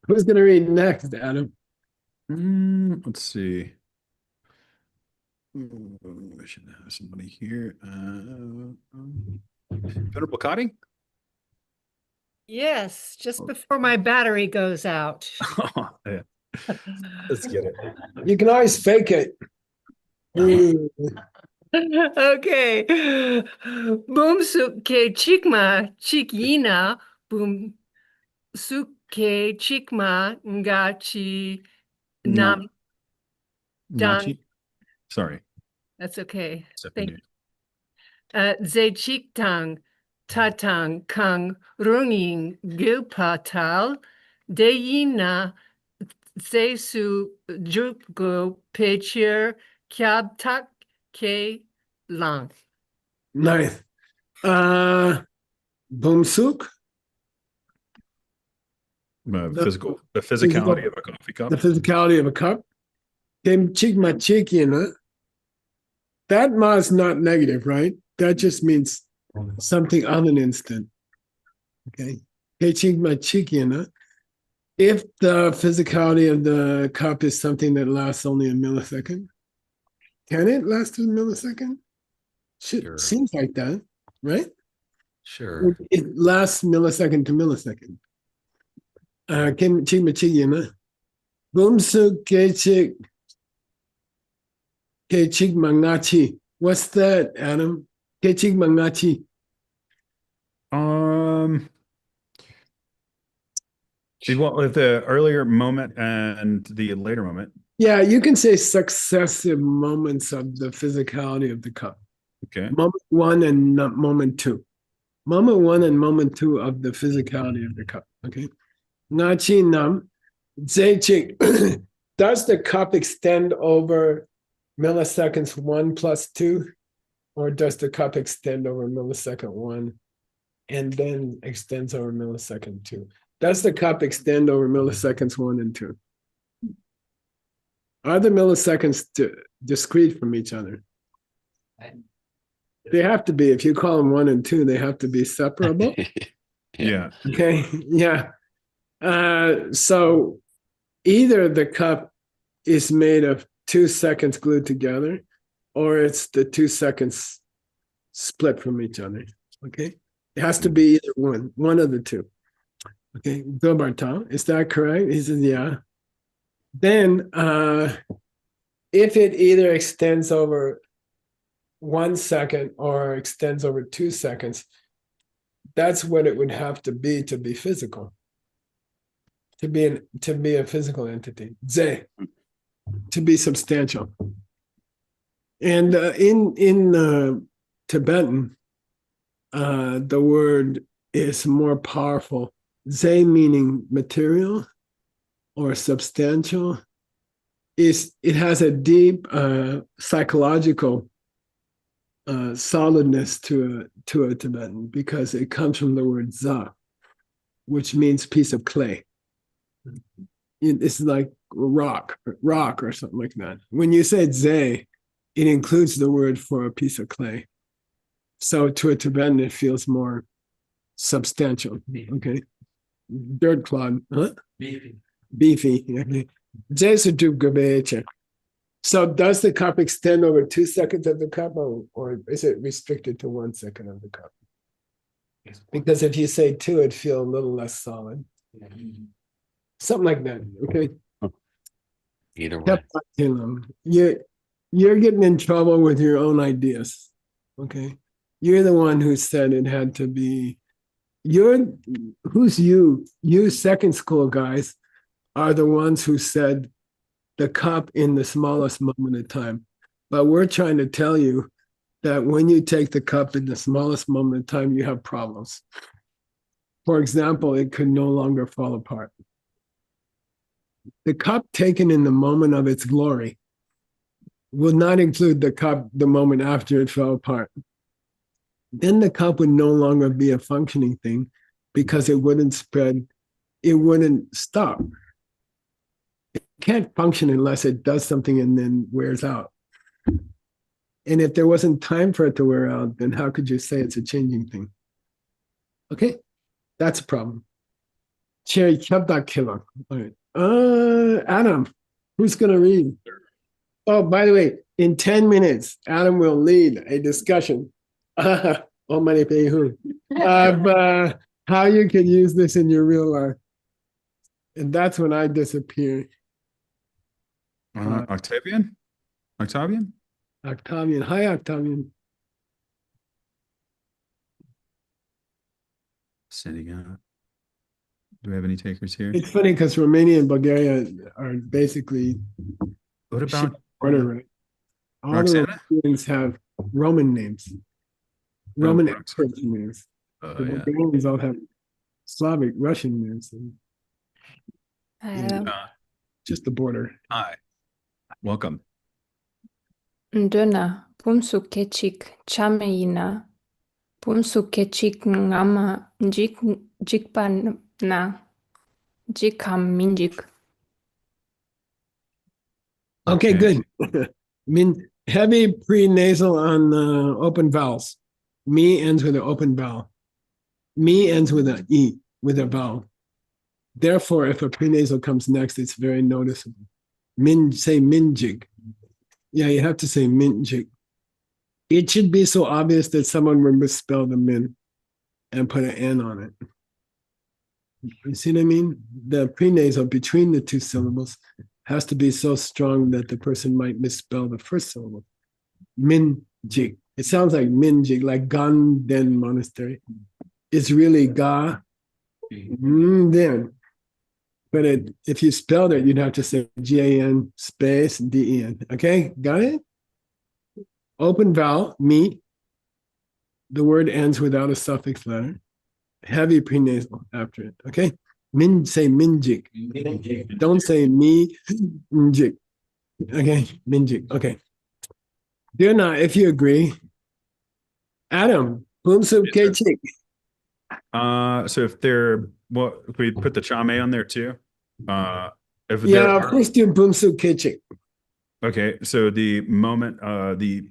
Who's gonna read next, Adam? Let's see. I should have somebody here. Venerable Cotting? Yes, just before my battery goes out. Yeah. Let's get it. You can always fake it. Okay. Boom suke chikma chikyina boom suke chikma ngachi nam dan. Nachi? Sorry. That's okay. Stepping Thank you. Ze chiktang tatang kang runging gilpatal deyina sesu jukgo pechir kyab tak ke lang. Nice. Bumsuk, The physicality of a coffee cup. the physicality of a cup. Kim chikma chikina. That ma is not negative, right? That just means something of an instant. Okay. Chikma chikina. If the physicality of the cup is something that lasts only a millisecond, can it last a millisecond? Sure. Seems like that, right? Sure. It lasts millisecond to millisecond. Kim chikma chikina. Bumsu kechik. Kechik mangachi. What's that, Adam? Kechik mangachi. You want with the earlier moment and the later moment. Yeah, you can say successive moments of the physicality of the cup. Okay. Moment one and moment two. Moment one and moment two of the physicality of the cup. Okay. Ngachi nam. Zechik. Does the cup extend over milliseconds 1 plus 2? Or does the cup extend over millisecond 1 and then extends over millisecond 2? Does the cup extend over milliseconds 1 and 2? Are the milliseconds discrete from each other? They have to be. If you call them 1 and 2, they have to be separable. Yeah. Okay. Yeah. So either the cup is made of 2 seconds glued together, or it's the 2 seconds split from each other. Okay. It has to be either one of the two. Okay. Gilberto, is that correct? He says, yeah. Then if it either extends over 1 second or extends over 2 seconds, that's what it would have to be physical. To be a physical entity. Ze. To be substantial. And in Tibetan, the word is more powerful. Ze meaning material or substantial. It has a deep psychological solidness to a Tibetan because it comes from the word za, which means piece of clay. It's like rock or something like that. When you say ze, it includes the word for a piece of clay. So to a Tibetan, it feels more substantial. Okay. Dirt clod. Huh? Beefy. Okay. So does the cup extend over 2 seconds of the cup, or is it restricted to 1 second of the cup? Because if you say 2, it'd feel a little less solid. Something like that. Okay. Either way. You're getting in trouble with your own ideas. Okay. You're the one who said it had to be. Who's you? You second school guys are the ones who said the cup in the smallest moment of time. But we're trying to tell you that when you take the cup in the smallest moment of time, you have problems. For example, it could no longer fall apart. The cup taken in the moment of its glory will not include the cup the moment after it fell apart. Then the cup would no longer be a functioning thing because it wouldn't spread, it wouldn't stop. can't function unless it does something and then wears out. And if there wasn't time for it to wear out, then how could you say it's a changing thing? Okay, that's a problem. Cherry killer. All right. Adam, who's gonna read? Oh, by the way, in 10 minutes, Adam will lead a discussion. Of how you can use this in your real life. And that's when I disappear. Octavian? Octavian. Hi, Octavian. Sitting out. Do we have any takers here? It's funny because Romania and Bulgaria are basically. What about order, right? All Roxana? the Romanians have Roman names. Roman expert names. The Bulgarians all have Slavic, Russian names. Just the border. Hi. Welcome. Ndona, pumsu kechik, chameina, pumsu kechik ngama, jikpan na, jikam minjik. Okay, good. Heavy pre-nasal on open vowels. Me ends with an open vowel. Me ends with an E, with a vowel. Therefore, if a pre-nasal comes next, it's very noticeable. Say minjig. Yeah, you have to say minjig. It should be so obvious that someone would misspell the min and put an N on it. You see what I mean? The pre-nasal between the two syllables has to be so strong that the person might misspell the first syllable. Minjig. It sounds like minjig, like Ganden Monastery. It's really ga, den. But if you spelled it, you'd have to say G-A-N space D-E-N. Okay, got it? Open vowel, me. The word ends without a suffix letter. Heavy prenasal after it, okay? Say minjig. Don't say me, minjig. Okay, minjig, okay. Dear not, if you agree. Adam, boom soup kechik. So if they're, well, we put the chame on there too. If first do boom soup kechik. Okay, so the moment of the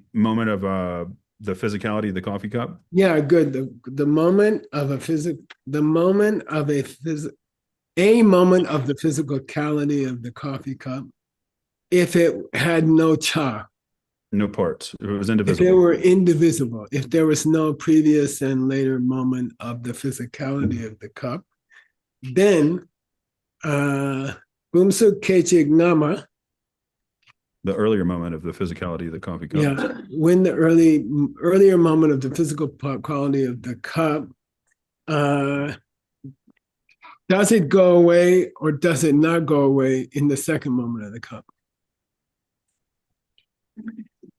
physicality of the coffee cup. Yeah, good. The moment of a moment of the physicality of the coffee cup. If it had no cha. No parts. It was indivisible. If it were indivisible, if there was no previous and later moment of the physicality of the cup, then bumsu kechig nama. The earlier moment of the physicality of the coffee cup. Yeah, when the earlier moment of the physical quality of the cup, does it go away or does it not go away in the second moment of the cup?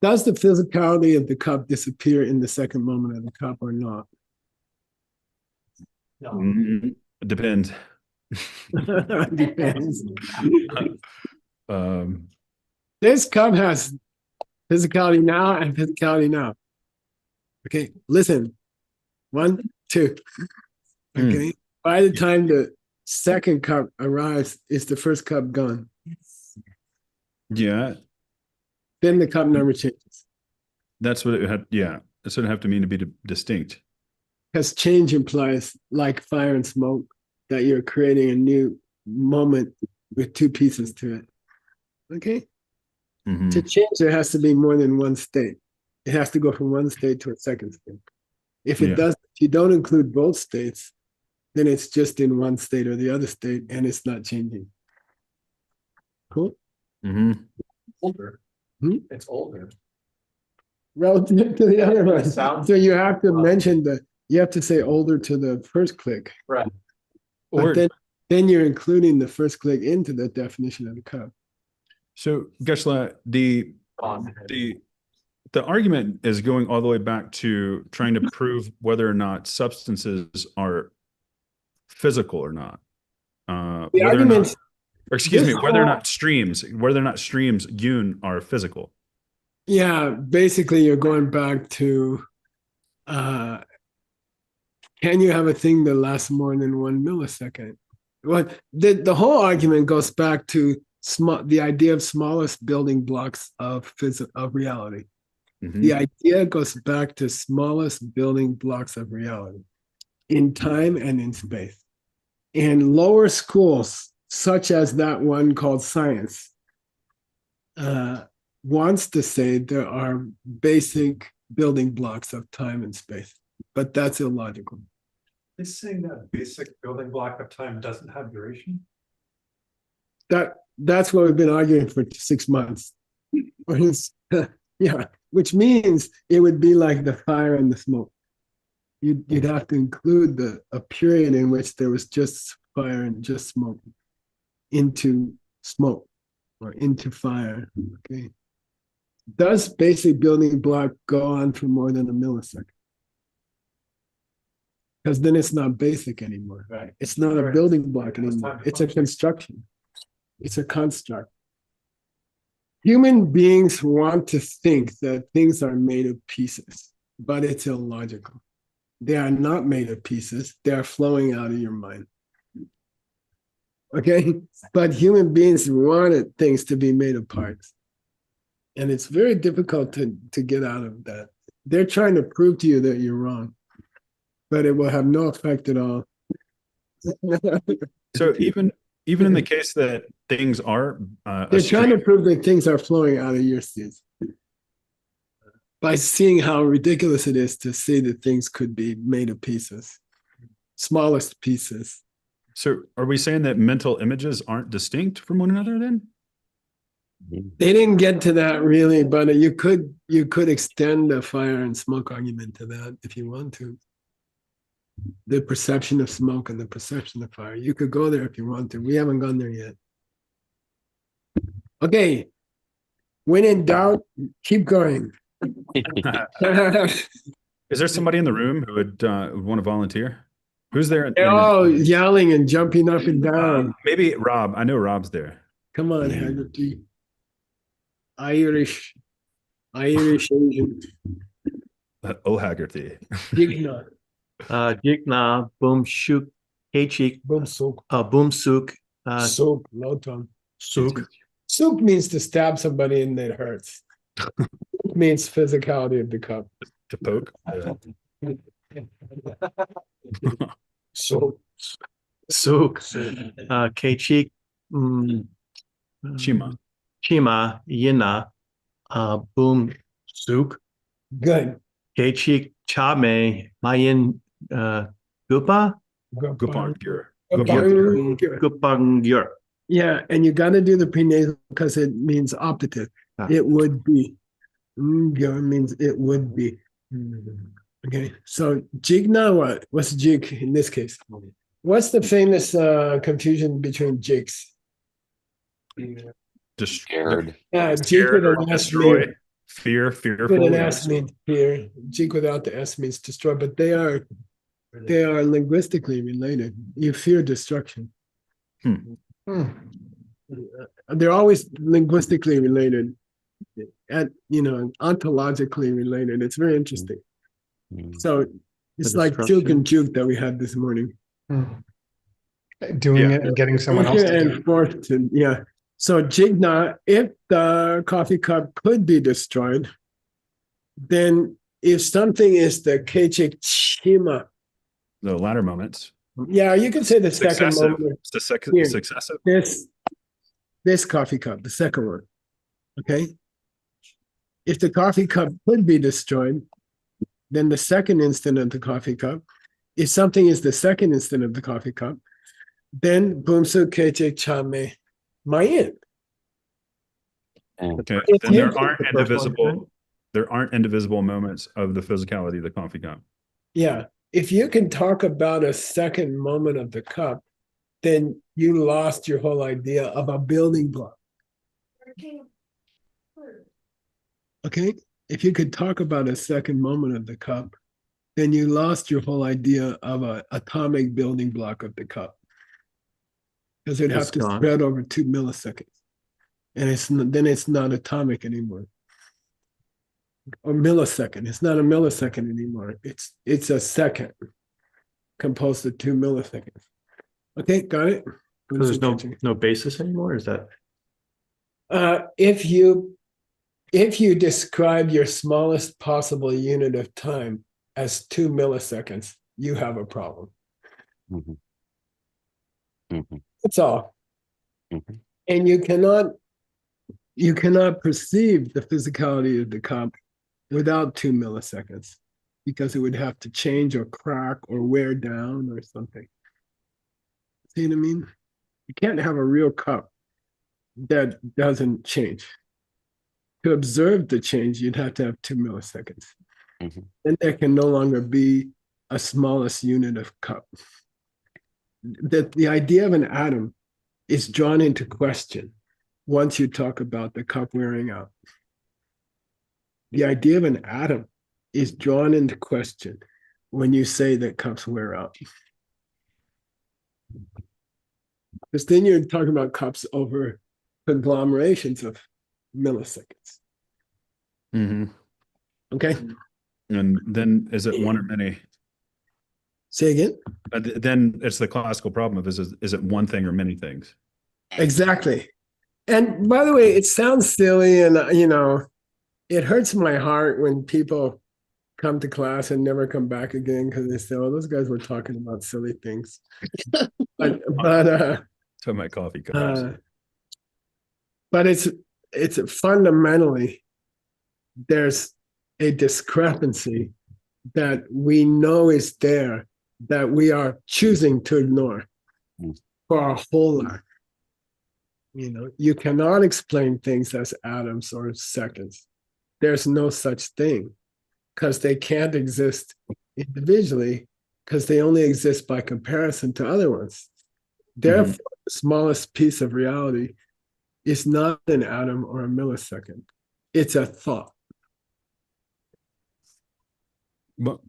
Does the physicality of the cup disappear in the second moment of the cup or not? No. It depends. Depends. This cup has physicality now and physicality now. Okay, listen. 1, 2. Okay. By the time the second cup arrives, is the first cup gone? Yeah. Then the cup number changes. That's what it had. Yeah. That's what it have to mean to be distinct. Because change implies, like fire and smoke, that you're creating a new moment with two pieces to it. Okay? Mm-hmm. To change, there has to be more than one state. It has to go from one state to a second state. If it does, if you don't include both states, then it's just in one state or the other state, and it's not changing. Cool? Mm-hmm. Older. It's older. Relative to the other one. So you have to mention you have to say older to the first click. Right. But then you're including the first click into the definition of the cup. So Geshe, the argument is going all the way back to trying to prove whether or not substances are physical or not. The argument, whether or not streams yun are physical. Yeah, basically you're going back to can you have a thing that lasts more than 1 millisecond? Well, the whole argument goes back to the idea of smallest building blocks of reality. Mhm. The idea goes back to smallest building blocks of reality in time and in space. In lower schools, such as that one called science, wants to say there are basic building blocks of time and space, but that's illogical. Is saying that basic building block of time doesn't have duration? That's what we've been arguing for 6 months. Yeah, which means it would be like the fire and the smoke. You'd have to include a period in which there was just fire and just smoke into smoke or into fire. Okay. Does basic building block go on for more than a millisecond? Because then it's not basic anymore. Right. It's not a building block anymore. It's a construction. It's a construct. Human beings want to think that things are made of pieces, but it's illogical. They are not made of pieces. They are flowing out of your mind. Okay? But human beings wanted things to be made of parts. And it's very difficult to get out of that. They're trying to prove to you that you're wrong, but it will have no effect at all. So even in the case that things are they're trying to prove that things are flowing out of your seeds by seeing how ridiculous it is to say that things could be made of pieces, smallest pieces. So are we saying that mental images aren't distinct from one another then? They didn't get to that really, but you could extend the fire and smoke argument to that if you want to. The perception of smoke and the perception of fire. You could go there if you want to. We haven't gone there yet. Okay. When in doubt, keep going. Is there somebody in the room who would want to volunteer? Who's there? They're all yelling and jumping up and down. Maybe Rob. I know Rob's there. Come on, Haggerty. Irish Asian. Oh, Haggerty. Digna. Digna, boom, shook, hechik, Boom souk. boom sook, Souk, low tone. sook. Souk means to stab somebody and it hurts. It means physicality of the cup. To poke. Souk. Sook, kechik, Chima. chima, yina, boom, sook, Good. kechik, chame, mayin, gupa, Gupangur. gupangyur. Yeah, and you got to do the prenasal because it means optative. It would be. Means it would be. Okay, so jigna what? What's jig in this case? What's the famous confusion between jigs? Just Scared. Yeah, jig scared with or an S destroy. means Fearful. with an S means fear. Jig without the S means destroy, but they are linguistically related. You fear destruction. They're always linguistically related, and ontologically related. It's very interesting. So it's like juke and juke that we had this morning. Doing it and getting someone else to do it. And forth to, yeah. So jigna, if the coffee cup could be destroyed, then if something is the kechik chima, The latter moments. yeah, you could say the second Successive. moment. It's the Here. successive. This coffee cup, the second one. Okay. If the coffee cup could be destroyed, then the second instant of the coffee cup, if something is the second instant of the coffee cup, then bumsu keche chame mayin. Okay. If Then you- there aren't indivisible moments of the physicality of the coffee cup. Yeah. If you can talk about a second moment of the cup, then you lost your whole idea of a building block. Okay? If you could talk about a second moment of the cup, then you lost your whole idea of an atomic building block of the cup. Because it'd have It's to gone. spread over 2 milliseconds. And then it's not atomic anymore. Or millisecond. It's not a millisecond anymore. It's a second composed of 2 milliseconds. Okay, got it? So there's no basis anymore. Is that If you describe your smallest possible unit of time as 2 milliseconds, you have a problem. Mhm. Mhm. That's all. Mhm. And you cannot perceive the physicality of the cup without 2 milliseconds, because it would have to change or crack or wear down or something. See what I mean? You can't have a real cup that doesn't change. To observe the change, you'd have to have 2 milliseconds. Mhm. And there can no longer be a smallest unit of cup. The idea of an atom is drawn into question once you talk about the cup wearing out. The idea of an atom is drawn into question when you say that cups wear out. Because then you're talking about cups over conglomerations of milliseconds. Mm-hmm. Okay. And then is it one or many? Say again? Then it's the classical problem of is it one thing or many things? Exactly. And by the way, it sounds silly, and it hurts my heart when people come to class and never come back again because they say, "Oh, those guys were talking about silly things." but So my coffee cups. But it's fundamentally, there's a discrepancy that we know is there that we are choosing to ignore for our whole life. You cannot explain things as atoms or seconds. There's no such thing, because they can't exist individually, because they only exist by comparison to other ones. Therefore, the smallest piece of reality is not an atom or a millisecond. It's a thought. Well,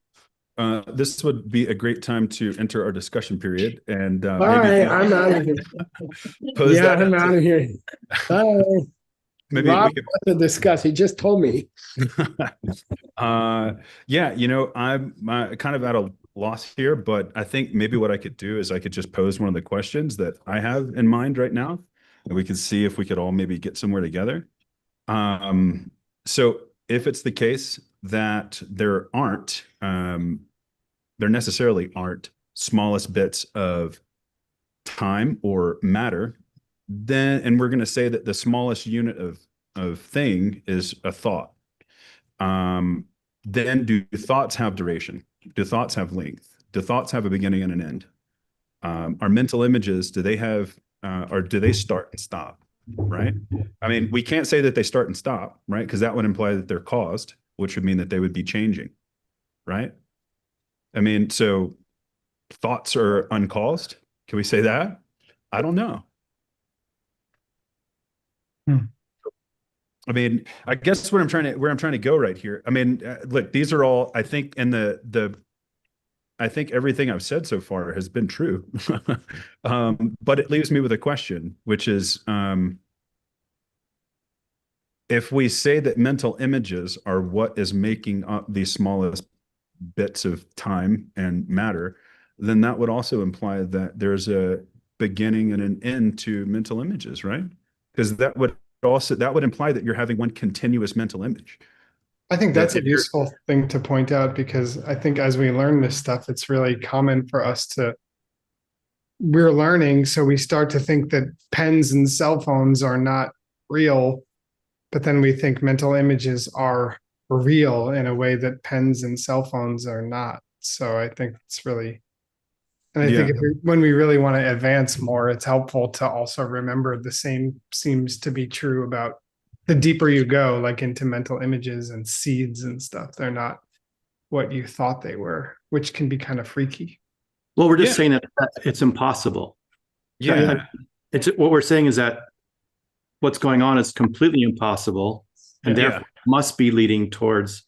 this would be a great time to enter our discussion period. And all right, I'm out of here. I'm out of here. Bye. Maybe Rob we could wants to discuss. He just told me. I'm kind of at a loss here, but I think maybe what I could do is I could just pose one of the questions that I have in mind right now, and we could see if we could all maybe get somewhere together. So if it's the case that there necessarily aren't smallest bits of time or matter, then, and we're going to say that the smallest unit of thing is a thought. Then do thoughts have duration? Do thoughts have length? Do thoughts have a beginning and an end? Our mental images, do they have, or do they start and stop? Right? I mean, we can't say that they start and stop, right? Because that would imply that they're caused, which would mean that they would be changing, right? I mean, so thoughts are uncaused. Can we say that? I don't know. I mean, I guess where I'm trying to go right here. I mean, look, these are all, I think, and I think everything I've said so far has been true. But it leaves me with a question, which is, if we say that mental images are what is making up the smallest bits of time and matter, then that would also imply that there's a beginning and an end to mental images, right? Because that would imply that you're having one continuous mental image. I think that's a useful thing to point out, because I think as we learn this stuff, it's really common for us we're learning, so we start to think that pens and cell phones are not real, but then we think mental images are real in a way that pens and cell phones are not. So I think it's really, and I think when we really want to advance more, it's helpful to also remember the same seems to be true about the deeper you go, like into mental images and seeds and stuff. They're not what you thought they were, which can be kind of freaky. Well, we're just saying that it's impossible. Yeah. It's what we're saying is that what's going on is completely impossible, and therefore must be leading towards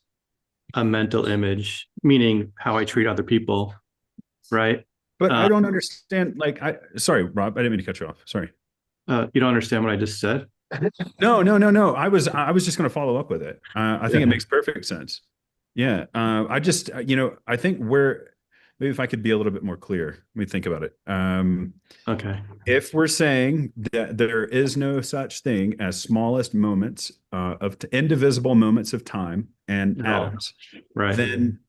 a mental image, meaning how I treat other people, right? But I don't understand. Sorry, Rob, I didn't mean to cut you off. Sorry. You don't understand what I just said? No. I was just going to follow up with it. I think it makes perfect sense. Yeah. I just, I think maybe if I could be a little bit more clear, let me think about it. Okay. If we're saying that there is no such thing as smallest moments of indivisible moments of time and atoms, right? Then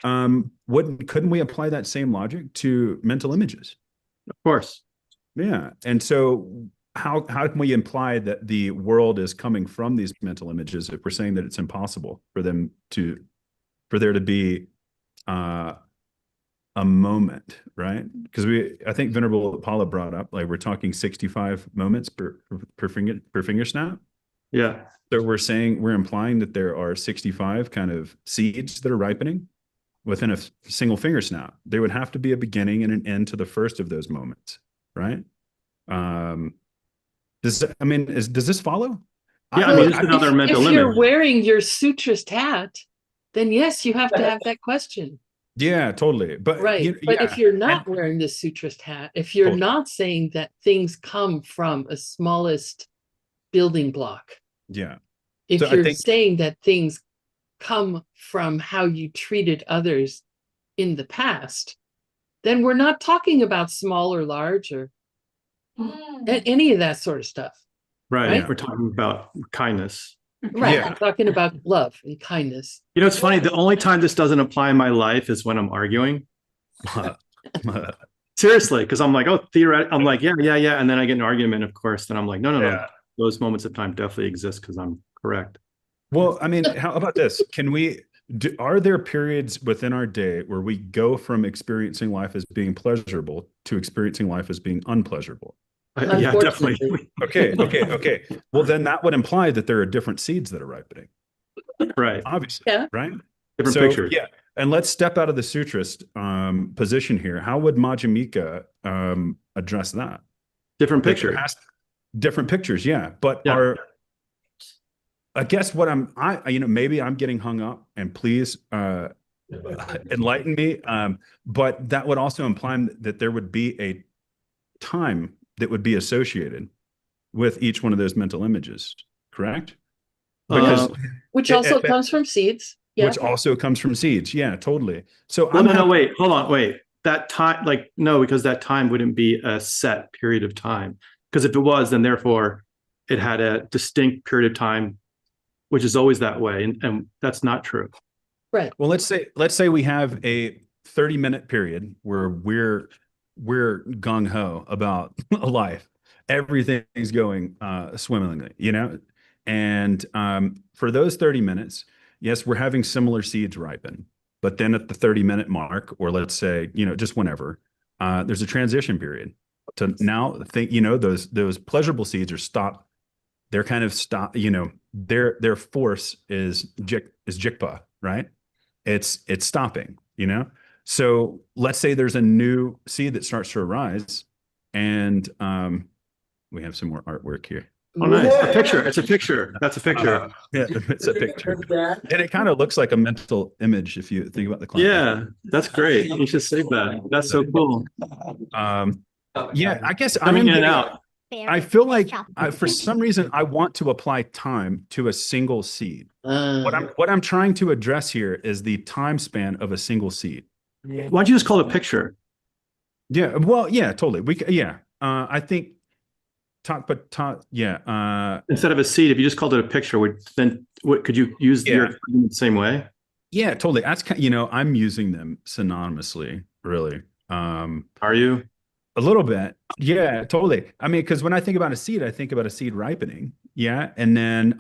couldn't we apply that same logic to mental images? Of course. Yeah. And so how can we imply that the world is coming from these mental images if we're saying that it's impossible for there to be a moment, right? Because I think Venerable Paula brought up, like, we're talking 65 moments per finger snap. Yeah. So we're implying that there are 65 kind of seeds that are ripening within a single finger snap. There would have to be a beginning and an end to the first of those moments, right? Does this follow? Yeah, it's another mental limit. If you're wearing your sutrist hat, then yes, you have to have that question. Yeah, totally. But but if you're not wearing the sutrist hat, if you're not saying that things come from a smallest building block, if you're saying that things come from how you treated others in the past, then we're not talking about small or large or any of that sort of stuff. Right. We're talking about kindness. Right. I'm talking about love and kindness. It's funny. The only time this doesn't apply in my life is when I'm arguing. Seriously, because I'm like, theoretically, I'm like, yeah. And then I get an argument, of course. Then I'm like, no. Those moments of time definitely exist because I'm correct. Well, how about this? Are there periods within our day where we go from experiencing life as being pleasurable to experiencing life as being unpleasurable? Yeah, definitely. Okay. Well, then that would imply that there are different seeds that are ripening. Right. Obviously. Yeah. Right. Different pictures. Yeah. And let's step out of the sutrist position here. How would Madhyamika address that? Different pictures. Different pictures, yeah. But I guess what maybe I'm getting hung up, and please enlighten me. But that would also imply that there would be a time that would be associated with each one of those mental images, correct? Because which also comes from seeds. Yeah. Which also comes from seeds. Yeah, totally. So wait, hold on. That time, because that time wouldn't be a set period of time. Because if it was, then therefore it had a distinct period of time, which is always that way. And that's not true. Right. Well, let's say we have a 30-minute period where we're gung-ho about a life. Everything's going swimmingly, and for those 30 minutes, yes, we're having similar seeds ripen. But then at the 30-minute mark, or let's say, just whenever, there's a transition period to now think, those pleasurable seeds are stopped. They're kind of stop, their force is jikpa, right? It's stopping, So let's say there's a new seed that starts to arise, and we have some more artwork here. Oh, nice. A picture. It's a picture. That's a picture. Yeah, it's a picture. And it kind of looks like a mental image if you think about the client. Yeah, that's great. You should save that. That's so cool. Yeah, I guess I'm in and out. I feel like for some reason I want to apply time to a single seed. What I'm trying to address here is the time span of a single seed. Why don't you just call it a picture? Yeah, well, yeah, totally. I think instead of a seed, if you just called it a picture, could you use the same way? Yeah, totally. That's I'm using them synonymously, really. Are you? A little bit. Yeah, totally. I mean, because when I think about a seed, I think about a seed ripening. Yeah. And then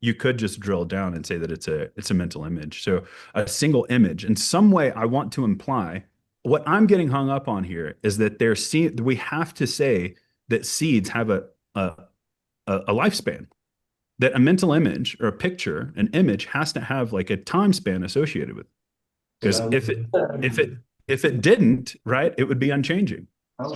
you could just drill down and say that it's a mental image. So a single image. In some way, I want to imply what I'm getting hung up on here is that we have to say that seeds have a lifespan. That a mental image or a picture, an image, has to have like a time span associated with it. Because if it didn't, right, it would be unchanging.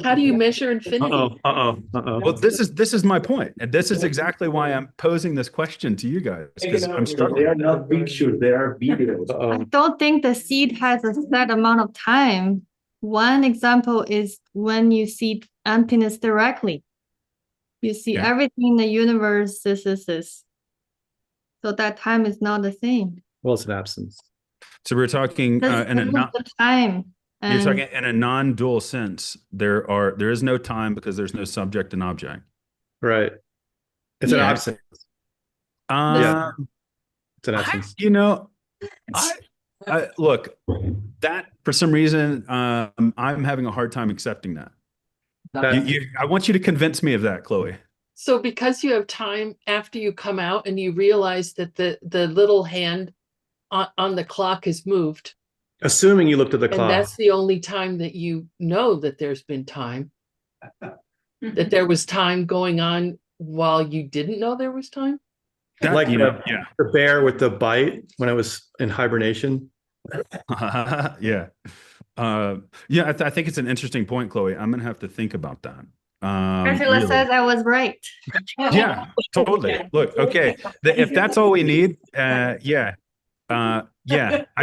How do you measure infinity? Well, this is my point, and this is exactly why I'm posing this question to you guys, because I'm struggling. They are not pictures; they are videos. I don't think the seed has a set amount of time. One example is when you see emptiness directly. You see everything in the universe. This. So that time is not the same. Well, it's an absence. So we're talking the time You're talking in a non-dual sense. There is no time because there's no subject and object. Right. It's an absence. Yeah. It's an absence. I look, that for some reason, I'm having a hard time accepting that. I want you to convince me of that, Chloe. So because you have time after you come out and you realize that the little hand on the clock is moved. Assuming you looked at the clock. And that's the only time that you know that there's been time. That there was time going on while you didn't know there was time. Like the bear with the bite when it was in hibernation. Yeah. I think it's an interesting point, Chloe. I'm gonna have to think about that. Angela says I was right. Yeah, totally. Look, okay. If that's all we need, I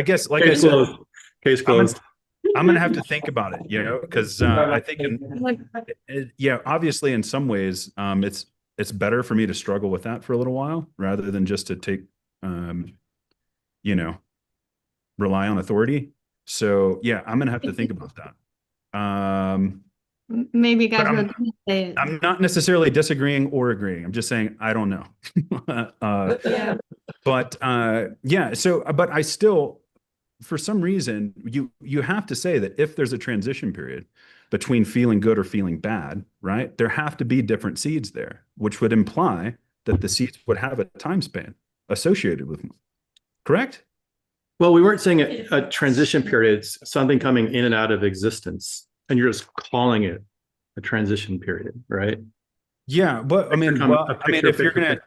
guess, like I said, case closed. I'm gonna have to think about it, because I think, obviously, in some ways, it's better for me to struggle with that for a little while rather than just to take, rely on authority. So yeah, I'm gonna have to think about that. Maybe guys will say it. I'm not necessarily disagreeing or agreeing. I'm just saying I don't know. But I still, for some reason, you have to say that if there's a transition period between feeling good or feeling bad, right? There have to be different seeds there, which would imply that the seeds would have a time span associated with them. Correct? Well, we weren't saying a transition period, it's something coming in and out of existence, and you're just calling it a transition period, right? Yeah, but if you're gonna,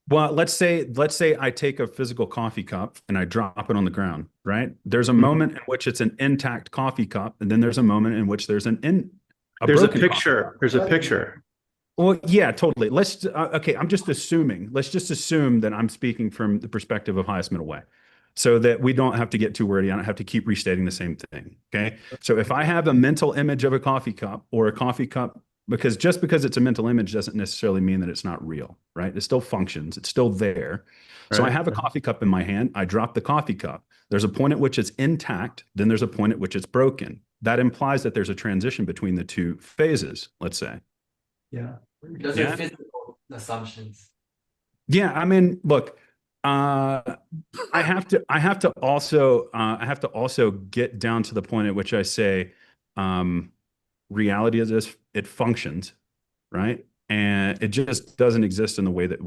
let's say I take a physical coffee cup and I drop it on the ground, right? There's a moment in which it's an intact coffee cup, and then there's a moment in which there's a picture. There's a picture. Well, yeah, totally. I'm just assuming. Let's just assume that I'm speaking from the perspective of highest middle way, so that we don't have to get too wordy. I don't have to keep restating the same thing. Okay. So if I have a mental image of a coffee cup or a coffee cup, because just because it's a mental image doesn't necessarily mean that it's not real, right? It still functions. It's still there. Right. So I have a coffee cup in my hand. I drop the coffee cup. There's a point at which it's intact. Then there's a point at which it's broken. That implies that there's a transition between the two phases, let's say. Yeah. Those are physical assumptions. Yeah. I mean, look, I have to also get down to the point at which I say, reality is this, it functions, right? And it just doesn't exist in the way that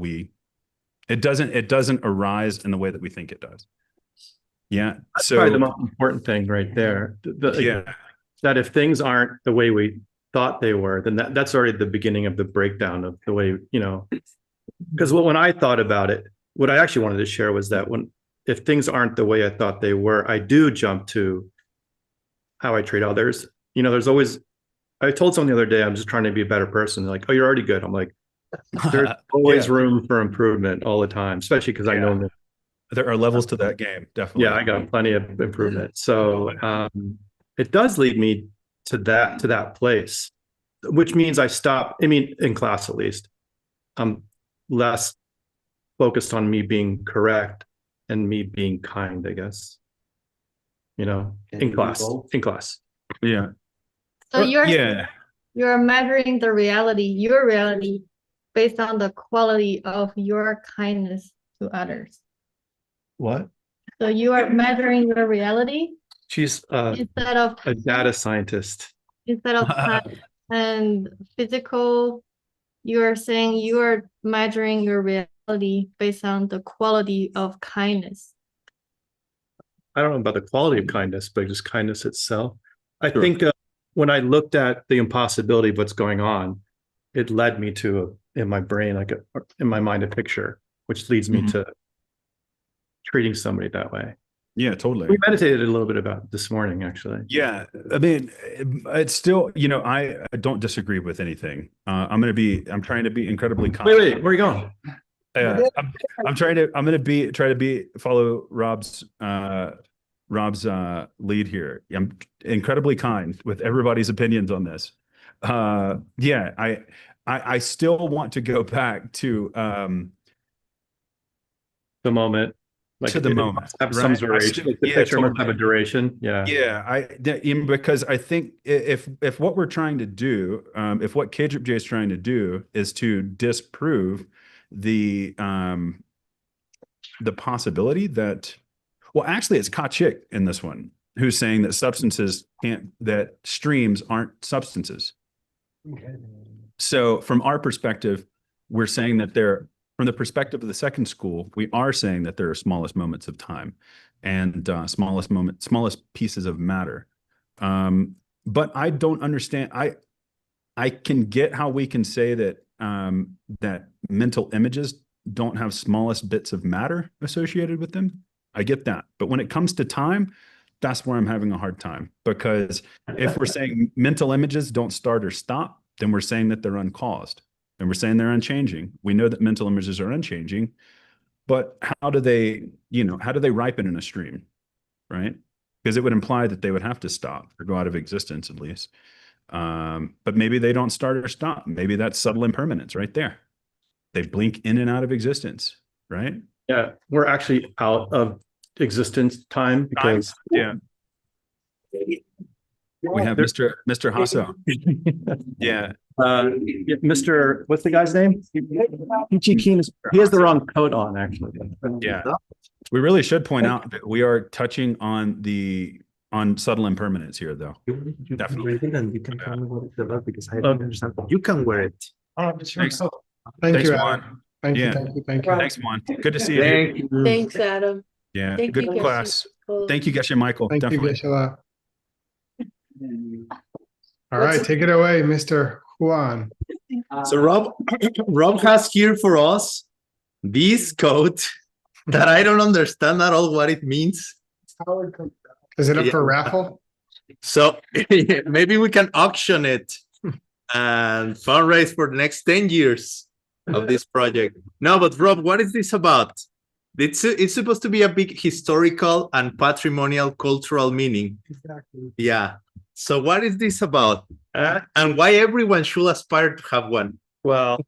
it doesn't arise in the way that we think it does. Yeah. That's probably the most important thing right there. That if things aren't the way we thought they were, then that's already the beginning of the breakdown of the way, because when I thought about it, what I actually wanted to share was that if things aren't the way I thought they were, I do jump to how I treat others. There's always, I told someone the other day, I'm just trying to be a better person. They're like, oh, you're already good. I'm like, there's always room for improvement all the time, especially because I know that there are levels to that game. Definitely. Yeah, I got plenty of improvement. So it does lead me to that place, which means I stop. I mean, in class at least, I'm less focused on me being correct and me being kind, I guess. In class. Yeah. So you're measuring your reality based on the quality of your kindness to others. What? So you are measuring your reality. She's instead of a data scientist. Instead of time and physical, you're saying you are measuring your reality based on the quality of kindness. I don't know about the quality of kindness, but just kindness itself. I think when I looked at the impossibility of what's going on, it led me to, in my brain, in my mind, a picture, which leads me to treating somebody that way. Yeah, totally. We meditated a little bit about it this morning, actually. Yeah. I mean, it's still, I don't disagree with anything. I'm trying to be incredibly kind. Wait, where are you going? I'm trying to follow Rob's lead here. I'm incredibly kind with everybody's opinions on this. I still want to go back to the moment Like to the it moment, must have right? some I duration. still- Like the yeah, picture must totally. have a duration. Yeah. Yeah, because I think if what we're trying to do, if what KJJ is trying to do is to disprove the possibility that, well, actually, it's Kachik in this one who's saying that that streams aren't substances. Okay. So from our perspective, we're saying that from the perspective of the second school, we are saying that there are smallest moments of time and smallest pieces of matter. But I don't understand. I can get how we can say that that mental images don't have smallest bits of matter associated with them. I get that. But when it comes to time, that's where I'm having a hard time, because if we're saying mental images don't start or stop, then we're saying that they're uncaused, and we're saying they're unchanging. We know that mental images are unchanging, but how do they ripen in a stream, right? Because it would imply that they would have to stop or go out of existence at least. But maybe they don't start or stop. Maybe that's subtle impermanence right there. They blink in and out of existence, right? Yeah, we're actually out of existence time because yeah. We have Mr. Hasso. Yeah. Mr. What's the guy's name? He has the wrong coat on, actually. Yeah. We really should point out that we are touching on subtle impermanence here, though. Definitely. You can tell me what it's about because I don't understand. You can wear it. Thanks. Thank you, Juan. Adam. Thank you. Thanks, Juan. Good to see you. Thanks, Adam. Yeah. Thank Good you, Geshe class. Michael. Thank you, Geshe Michael. Thank Definitely. you, Geshe. All right, take it away, Mr. Juan. So Rob has here for us this code that I don't understand at all what it means. Is it up for raffle? So maybe we can auction it and fundraise for the next 10 years of this project. No, but Rob, what is this about? It's supposed to be a big historical and patrimonial cultural meaning. Exactly. Yeah. So what is this about? And why everyone should aspire to have one? Well,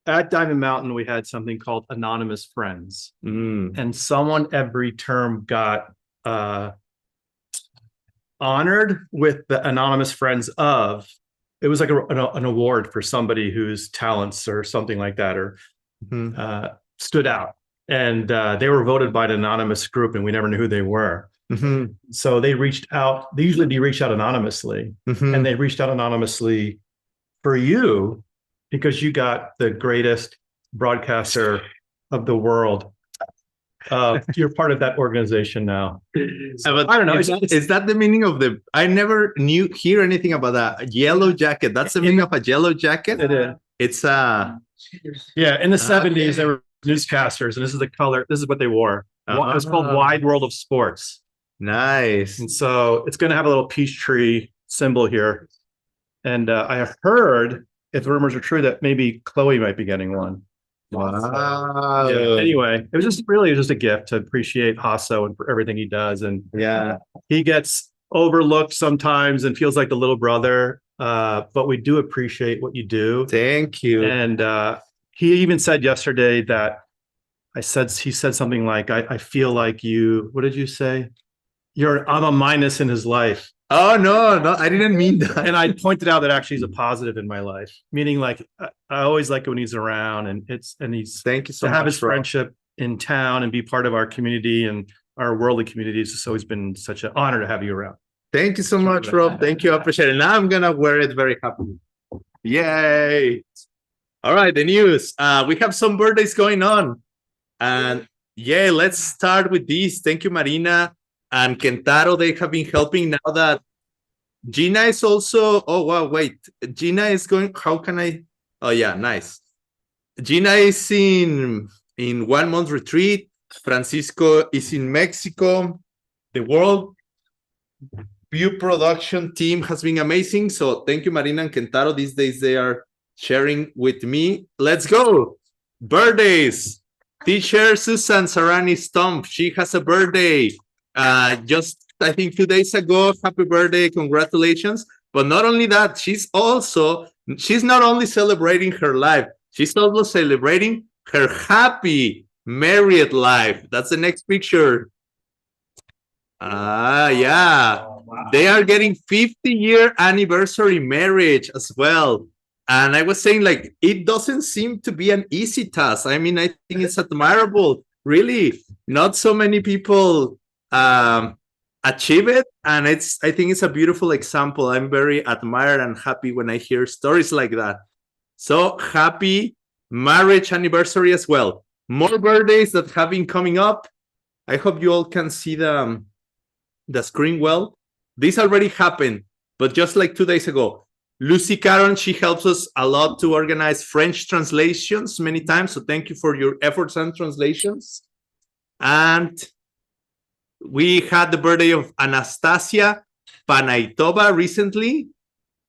at Diamond Mountain, we had something called Anonymous Friends. And someone every term got honored with the Anonymous Friends of. It was like an award for somebody whose talents or something like that or stood out. And they were voted by an anonymous group, and we never knew who they were. So they reached out. They usually reach out anonymously, and they reached out anonymously for you because you got the greatest broadcaster of the world. You're part of that organization now. So, I don't know. Is that the meaning of the? I never hear anything about that yellow jacket. That's the meaning of a yellow jacket. It is. It's yeah. In the 70s, there were newscasters, and this is the color. This is what they wore. It was called Wide World of Sports. Nice. And so it's going to have a little peach tree symbol here. And I heard, if the rumors are true, that maybe Chloe might be getting one. Wow. Yeah. Anyway, it was just a gift to appreciate Hasso and for everything he does. And yeah, he gets overlooked sometimes and feels like the little brother. But we do appreciate what you do. Thank you. And he even said yesterday that he said something like, I feel like you, what did you say? I'm a minus in his life. Oh, no, I didn't mean that. And I pointed out that actually he's a positive in my life, meaning like I always like it when he's around, and he's thank you so much to have his friendship in town and be part of our community and our worldly communities. It's always been such an honor to have you around. Thank you so much, Rob. Thank you. I appreciate it. Now I'm going to wear it very happily. Yay. All right, the news. We have some birthdays going on. And yeah, let's start with this. Thank you, Marina and Kentaro. They have been helping now that Gina is also. Oh, wow, wait. Gina is going. How can I? Oh, yeah, nice. Gina is in 1 month retreat. Francisco is in Mexico. The World View production team has been amazing. So thank you, Marina and Kentaro. These days they are sharing with me. Let's go. Birthdays. Teacher Susan Sarani Stump. She has a birthday. Just I think 2 days ago. Happy birthday. Congratulations. But not only that, she's not only celebrating her life, she's also celebrating her happy married life. That's the next picture. Yeah. They are getting 50-year anniversary marriage as well. And I was saying, like, it doesn't seem to be an easy task. I mean, I think it's admirable. Really, not so many people achieve it. And I think it's a beautiful example. I'm very admired and happy when I hear stories like that. So happy marriage anniversary as well. More birthdays that have been coming up. I hope you all can see the screen well. This already happened, but just like 2 days ago, Lucy Caron, she helps us a lot to organize French translations many times. So thank you for your efforts and translations. And we had the birthday of Anastasia Panaitova recently.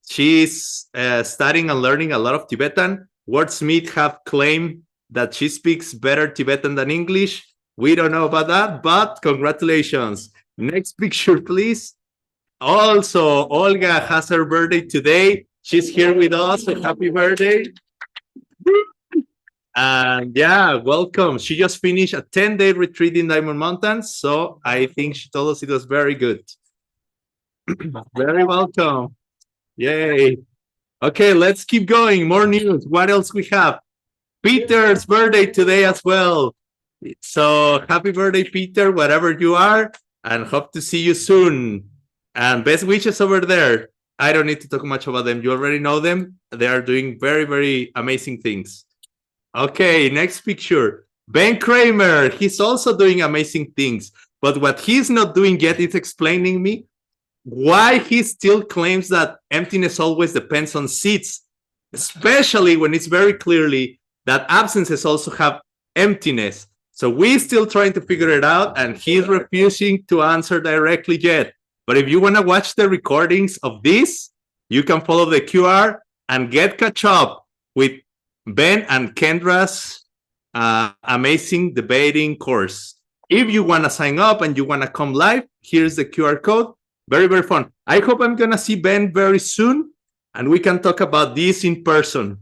She's studying and learning a lot of Tibetan. Wordsmith have claimed that she speaks better Tibetan than English. We don't know about that, but congratulations. Next picture, please. Also, Olga has her birthday today. She's here with us. So happy birthday. And yeah, welcome. She just finished a 10-day retreat in Diamond Mountains. So I think she told us it was very good. Very welcome. Yay. Okay, let's keep going. More news. What else we have? Peter's birthday today as well. So happy birthday, Peter, wherever you are, and hope to see you soon. And best wishes over there. I don't need to talk much about them. You already know them. They are doing very, very amazing things. Okay, next picture. Ben Kramer. He's also doing amazing things. But what he's not doing yet is explaining me why he still claims that emptiness always depends on seats, especially when it's very clearly that absences also have emptiness. So we're still trying to figure it out, and he's refusing to answer directly yet. But if you want to watch the recordings of this, you can follow the QR and get catch up with Ben and Kendra's amazing debating course. If you want to sign up and you want to come live, here's the QR code. Very, very fun. I hope I'm going to see Ben very soon, and we can talk about this in person.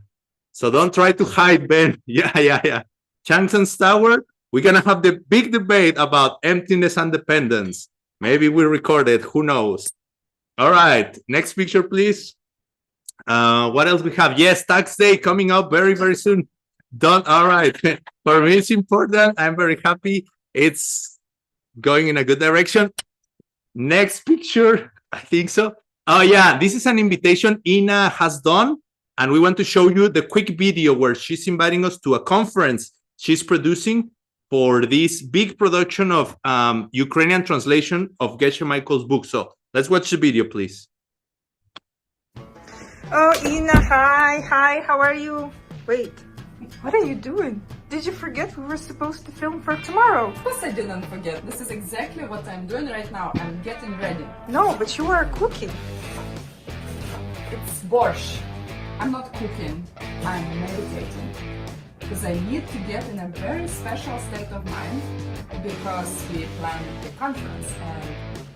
So don't try to hide, Ben. Yeah. Changson's Tower, we're going to have the big debate about emptiness and dependence. Maybe we record it. Who knows? All right. Next picture, please. What else we have? Yes, tax day coming up very, very soon. All right. For me, it's important. I'm very happy. It's going in a good direction. Next picture. I think so. Oh, yeah. This is an invitation Ina has done. And we want to show you the quick video where she's inviting us to a conference she's producing for this big production of Ukrainian translation of Geshe Michael's book. So let's watch the video, please. Oh, Ina, hi, how are you? Wait, what are you doing? Did you forget we were supposed to film for tomorrow? Of course I didn't forget. This is exactly what I'm doing right now. I'm getting ready. No, but you are cooking. It's borscht. I'm not cooking, I'm meditating. Because I need to get in a very special state of mind because we planned the conference, and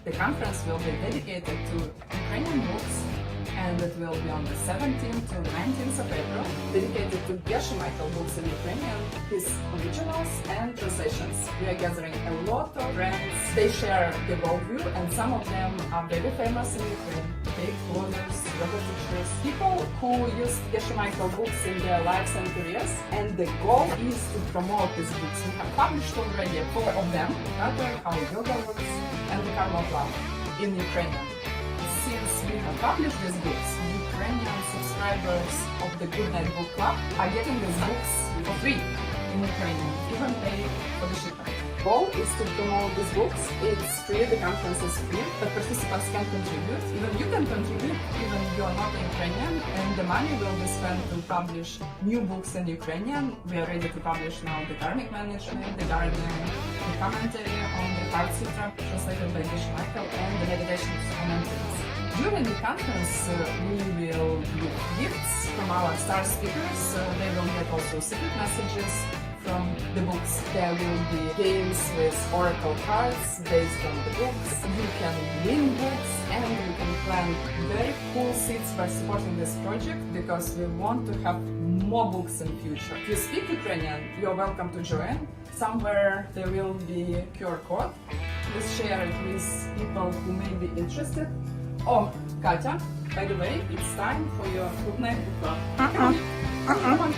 the conference will be dedicated to Ukrainian books, and it will be on the 17th to 19th of April, dedicated to Geshe Michael books in Ukrainian, his originals and translations. We are gathering a lot of friends. They share the worldview, and some of them are very famous in Ukraine. Big bloggers, yoga teachers, people who use Geshe Michael books in their lives and careers. And the goal is to promote these books. We have published already 4 of them, How Yoga Works and The Karma of Love in Ukrainian. Since we have published these books, Ukrainian subscribers of the Good Night Book Club are getting these books for free in Ukrainian, even pay for the shipment. The goal is to promote these books. It's free, the conference is free, but participants can contribute. Even you can contribute, even you are not Ukrainian, and the money will be spent to publish new books in Ukrainian. We are ready to publish now the Karmic Management, the Gardening, the commentary on the Heart Sutra, translated by Geshe Michael, and the meditations on emptiness. During the conference, we will give gifts from our star speakers. They will get also secret messages from the books. There will be games with oracle cards based on the books. You can win books and you can plant very cool seeds by supporting this project because we want to have more books in future. If you speak Ukrainian, you're welcome to join. Somewhere there will be a QR code. Please share it with people who may be interested. Oh, Katya, by the way, it's time for your good night book club. Come on.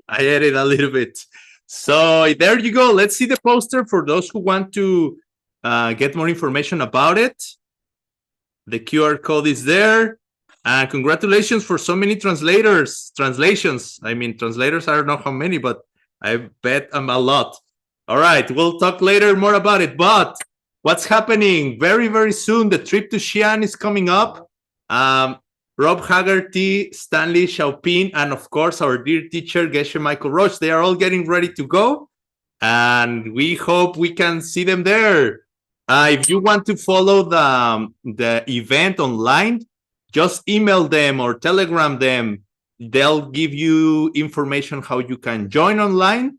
I edit a little bit. So there you go. Let's see the poster for those who want to get more information about it. The QR code is there. And congratulations for so many translations. I mean, translators, I don't know how many, but I bet I'm a lot. All right, we'll talk later more about it. But what's happening? Very, very soon, the trip to Xi'an is coming up. Rob Haggerty, Stanley Xiaopin, and of course, our dear teacher, Geshe Michael Roach, they are all getting ready to go. And we hope we can see them there. If you want to follow the event online, just email them or telegram them. They'll give you information how you can join online.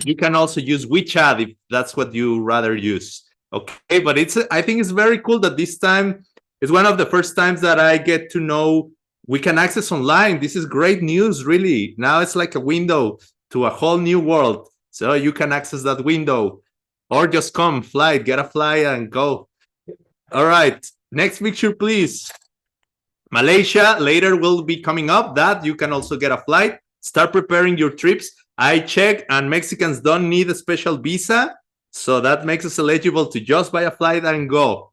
You can also use WeChat if that's what you rather use. Okay, but I think it's very cool that this time it's one of the first times that I get to know we can access online. This is great news, really. Now it's like a window to a whole new world. So you can access that window or just come, fly, get a flight and go. All right, next picture, please. Malaysia later will be coming up. That you can also get a flight. Start preparing your trips. I checked, and Mexicans don't need a special visa, so that makes us eligible to just buy a flight and go.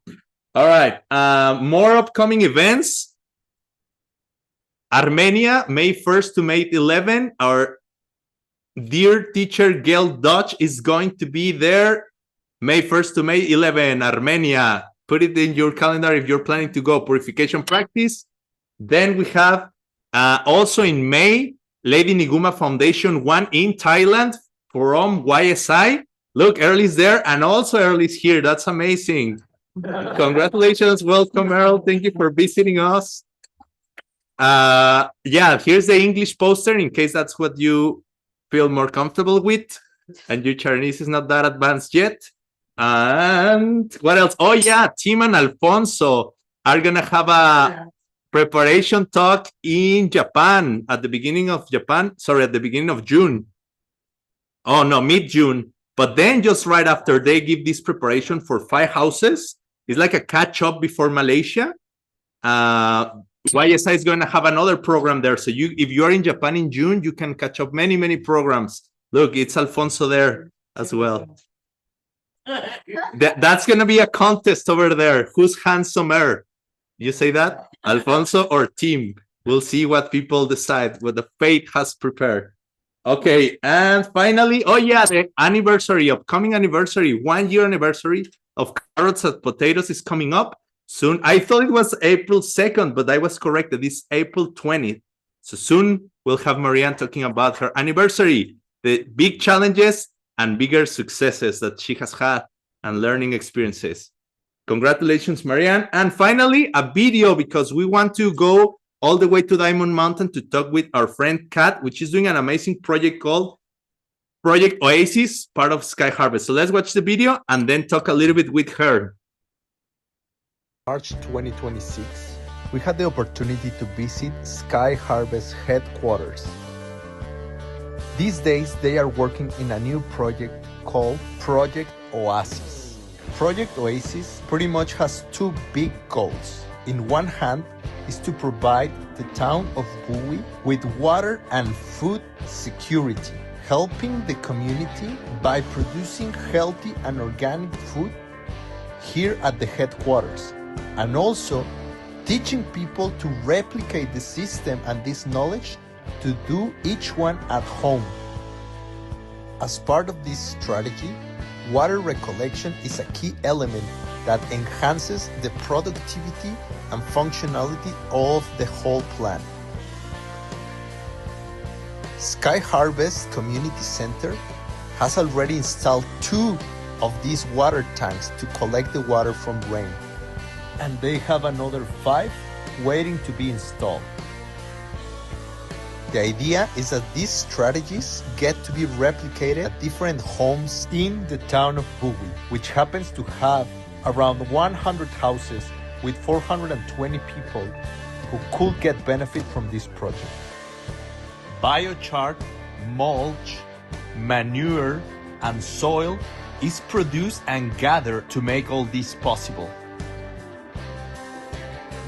All right, more upcoming events. Armenia, May 1st to May 11th. Our dear teacher Gail Dutch is going to be there May 1st to May 11th, Armenia. Put it in your calendar if you're planning to go. Purification practice. Then we have also in May, Lady Niguma Foundation 1 in Thailand from YSI. Look, Early's there and also Early's here. That's amazing. Congratulations. Welcome, Earl. Thank you for visiting us. Yeah, here's the English poster in case that's what you feel more comfortable with and your Chinese is not that advanced yet. And what else? Oh yeah, Tim and Alfonso are gonna have a preparation talk in Japan at the beginning of June. Oh no, mid-June. But then just right after they give this preparation for 5 houses, it's like a catch-up before Malaysia. YSI is going to have another program there. So if you are in Japan in June, you can catch up many, many programs. Look, it's Alfonso there as well. That's going to be a contest over there. Who's handsomer? You say that? Alfonso or Tim? We'll see what people decide, what the fate has prepared. Okay, and finally, oh yeah, the anniversary, upcoming anniversary, 1-year anniversary of Carrots and Potatoes is coming up soon. I thought it was April 2nd, but I was corrected. It's April 20th. So soon we'll have Marianne talking about her anniversary, the big challenges and bigger successes that she has had and learning experiences. Congratulations, Marianne. And finally, a video because we want to go all the way to Diamond Mountain to talk with our friend Kat, which is doing an amazing project called Project Oasis, part of Sky Harvest. So let's watch the video and then talk a little bit with her. March 2026, we had the opportunity to visit Sky Harvest headquarters. These days, they are working in a new project called Project Oasis. Project Oasis pretty much has 2 big goals. In one hand, is to provide the town of Bowie with water and food security, helping the community by producing healthy and organic food here at the headquarters, and also teaching people to replicate the system and this knowledge to do each one at home. As part of this strategy, water recollection is a key element that enhances the productivity and functionality of the whole plant. Sky Harvest Community Center has already installed 2 of these water tanks to collect the water from rain. And they have another 5 waiting to be installed. The idea is that these strategies get to be replicated at different homes in the town of Bowie, which happens to have around 100 houses with 420 people who could get benefit from this project. Biochar, mulch, manure, and soil is produced and gathered to make all this possible.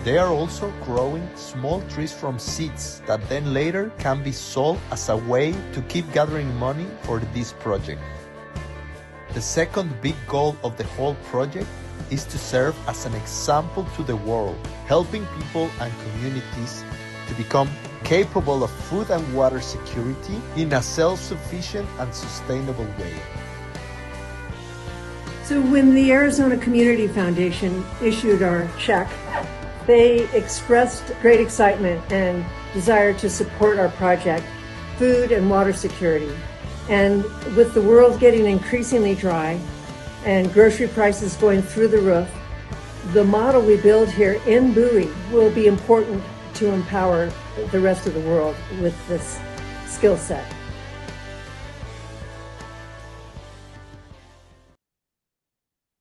They are also growing small trees from seeds that then later can be sold as a way to keep gathering money for this project. The second big goal of the whole project is to serve as an example to the world, helping people and communities to become capable of food and water security in a self-sufficient and sustainable way. So when the Arizona Community Foundation issued our check, they expressed great excitement and desire to support our project, food and water security. And with the world getting increasingly dry and grocery prices going through the roof, the model we build here in Bowie will be important to empower the rest of the world with this skill set.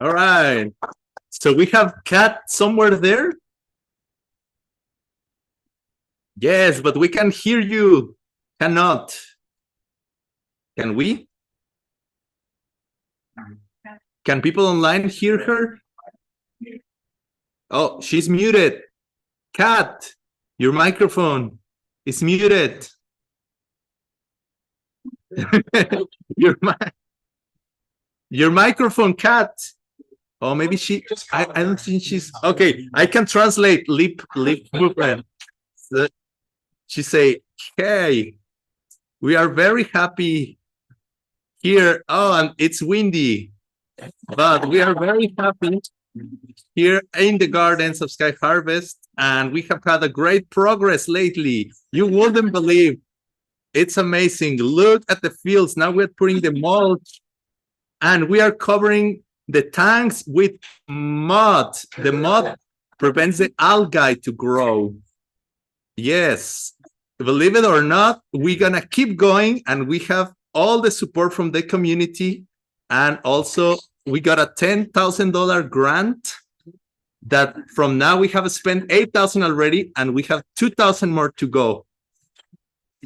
All right. So we have Kat somewhere there? Yes, but we can hear you. Cannot. Can we? Can people online hear her? Oh, she's muted. Kat, your microphone is muted. your microphone, Kat. Oh, maybe she. I don't think she's okay. I can translate lip movement. So she say, "Hey, we are very happy here. Oh, and it's windy, but we are very happy here in the gardens of Sky Harvest, and we have had a great progress lately. You wouldn't believe. It's amazing. Look at the fields. Now we're putting the mulch, and we are covering the tanks with mud. The mud prevents the algae to grow. Yes, believe it or not, we're gonna keep going, and we have all the support from the community, and also we got a $10,000 grant that from now we have spent 8,000 already, and we have 2,000 more to go.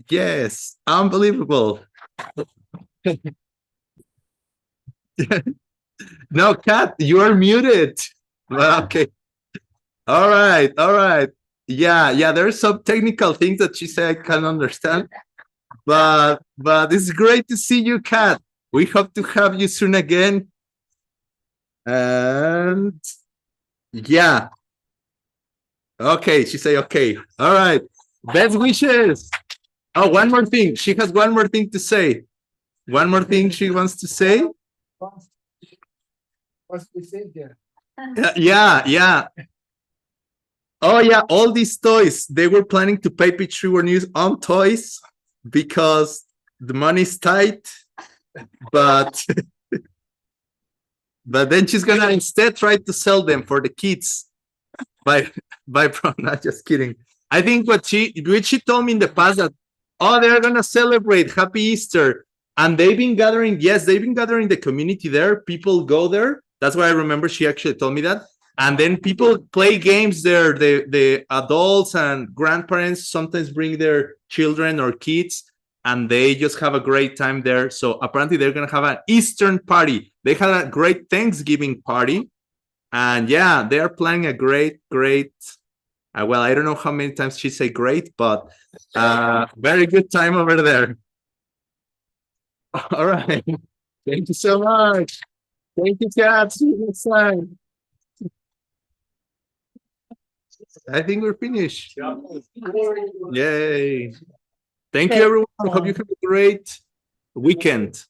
Yes, unbelievable. No, Kat, you are muted. Okay. All right. Yeah, there's some technical things that she said I can't understand. But it's great to see you, Kat. We hope to have you soon again. And yeah. Okay, she say okay. All right. Best wishes. Oh, one more thing. She has one more thing to say. One more thing she wants to say. Yeah. Oh yeah, all these toys. They were planning to pay Peach Reward News on toys because the money's tight. But then she's gonna instead try to sell them for the kids. By not just kidding. I think what she told me in the past that they're gonna celebrate Happy Easter. And they've been gathering the community there. People go there. That's why I remember she actually told me that. And then people play games there. The adults and grandparents sometimes bring their children or kids, and they just have a great time there. So apparently they're going to have an Eastern party. They had a great Thanksgiving party. And yeah, they're planning a great, well, I don't know how many times she say great, but very good time over there. All right. Thank you so much. Thank you, Kat. See you next time. I think we're finished. Yay. Thank you, everyone. I hope you have a great weekend.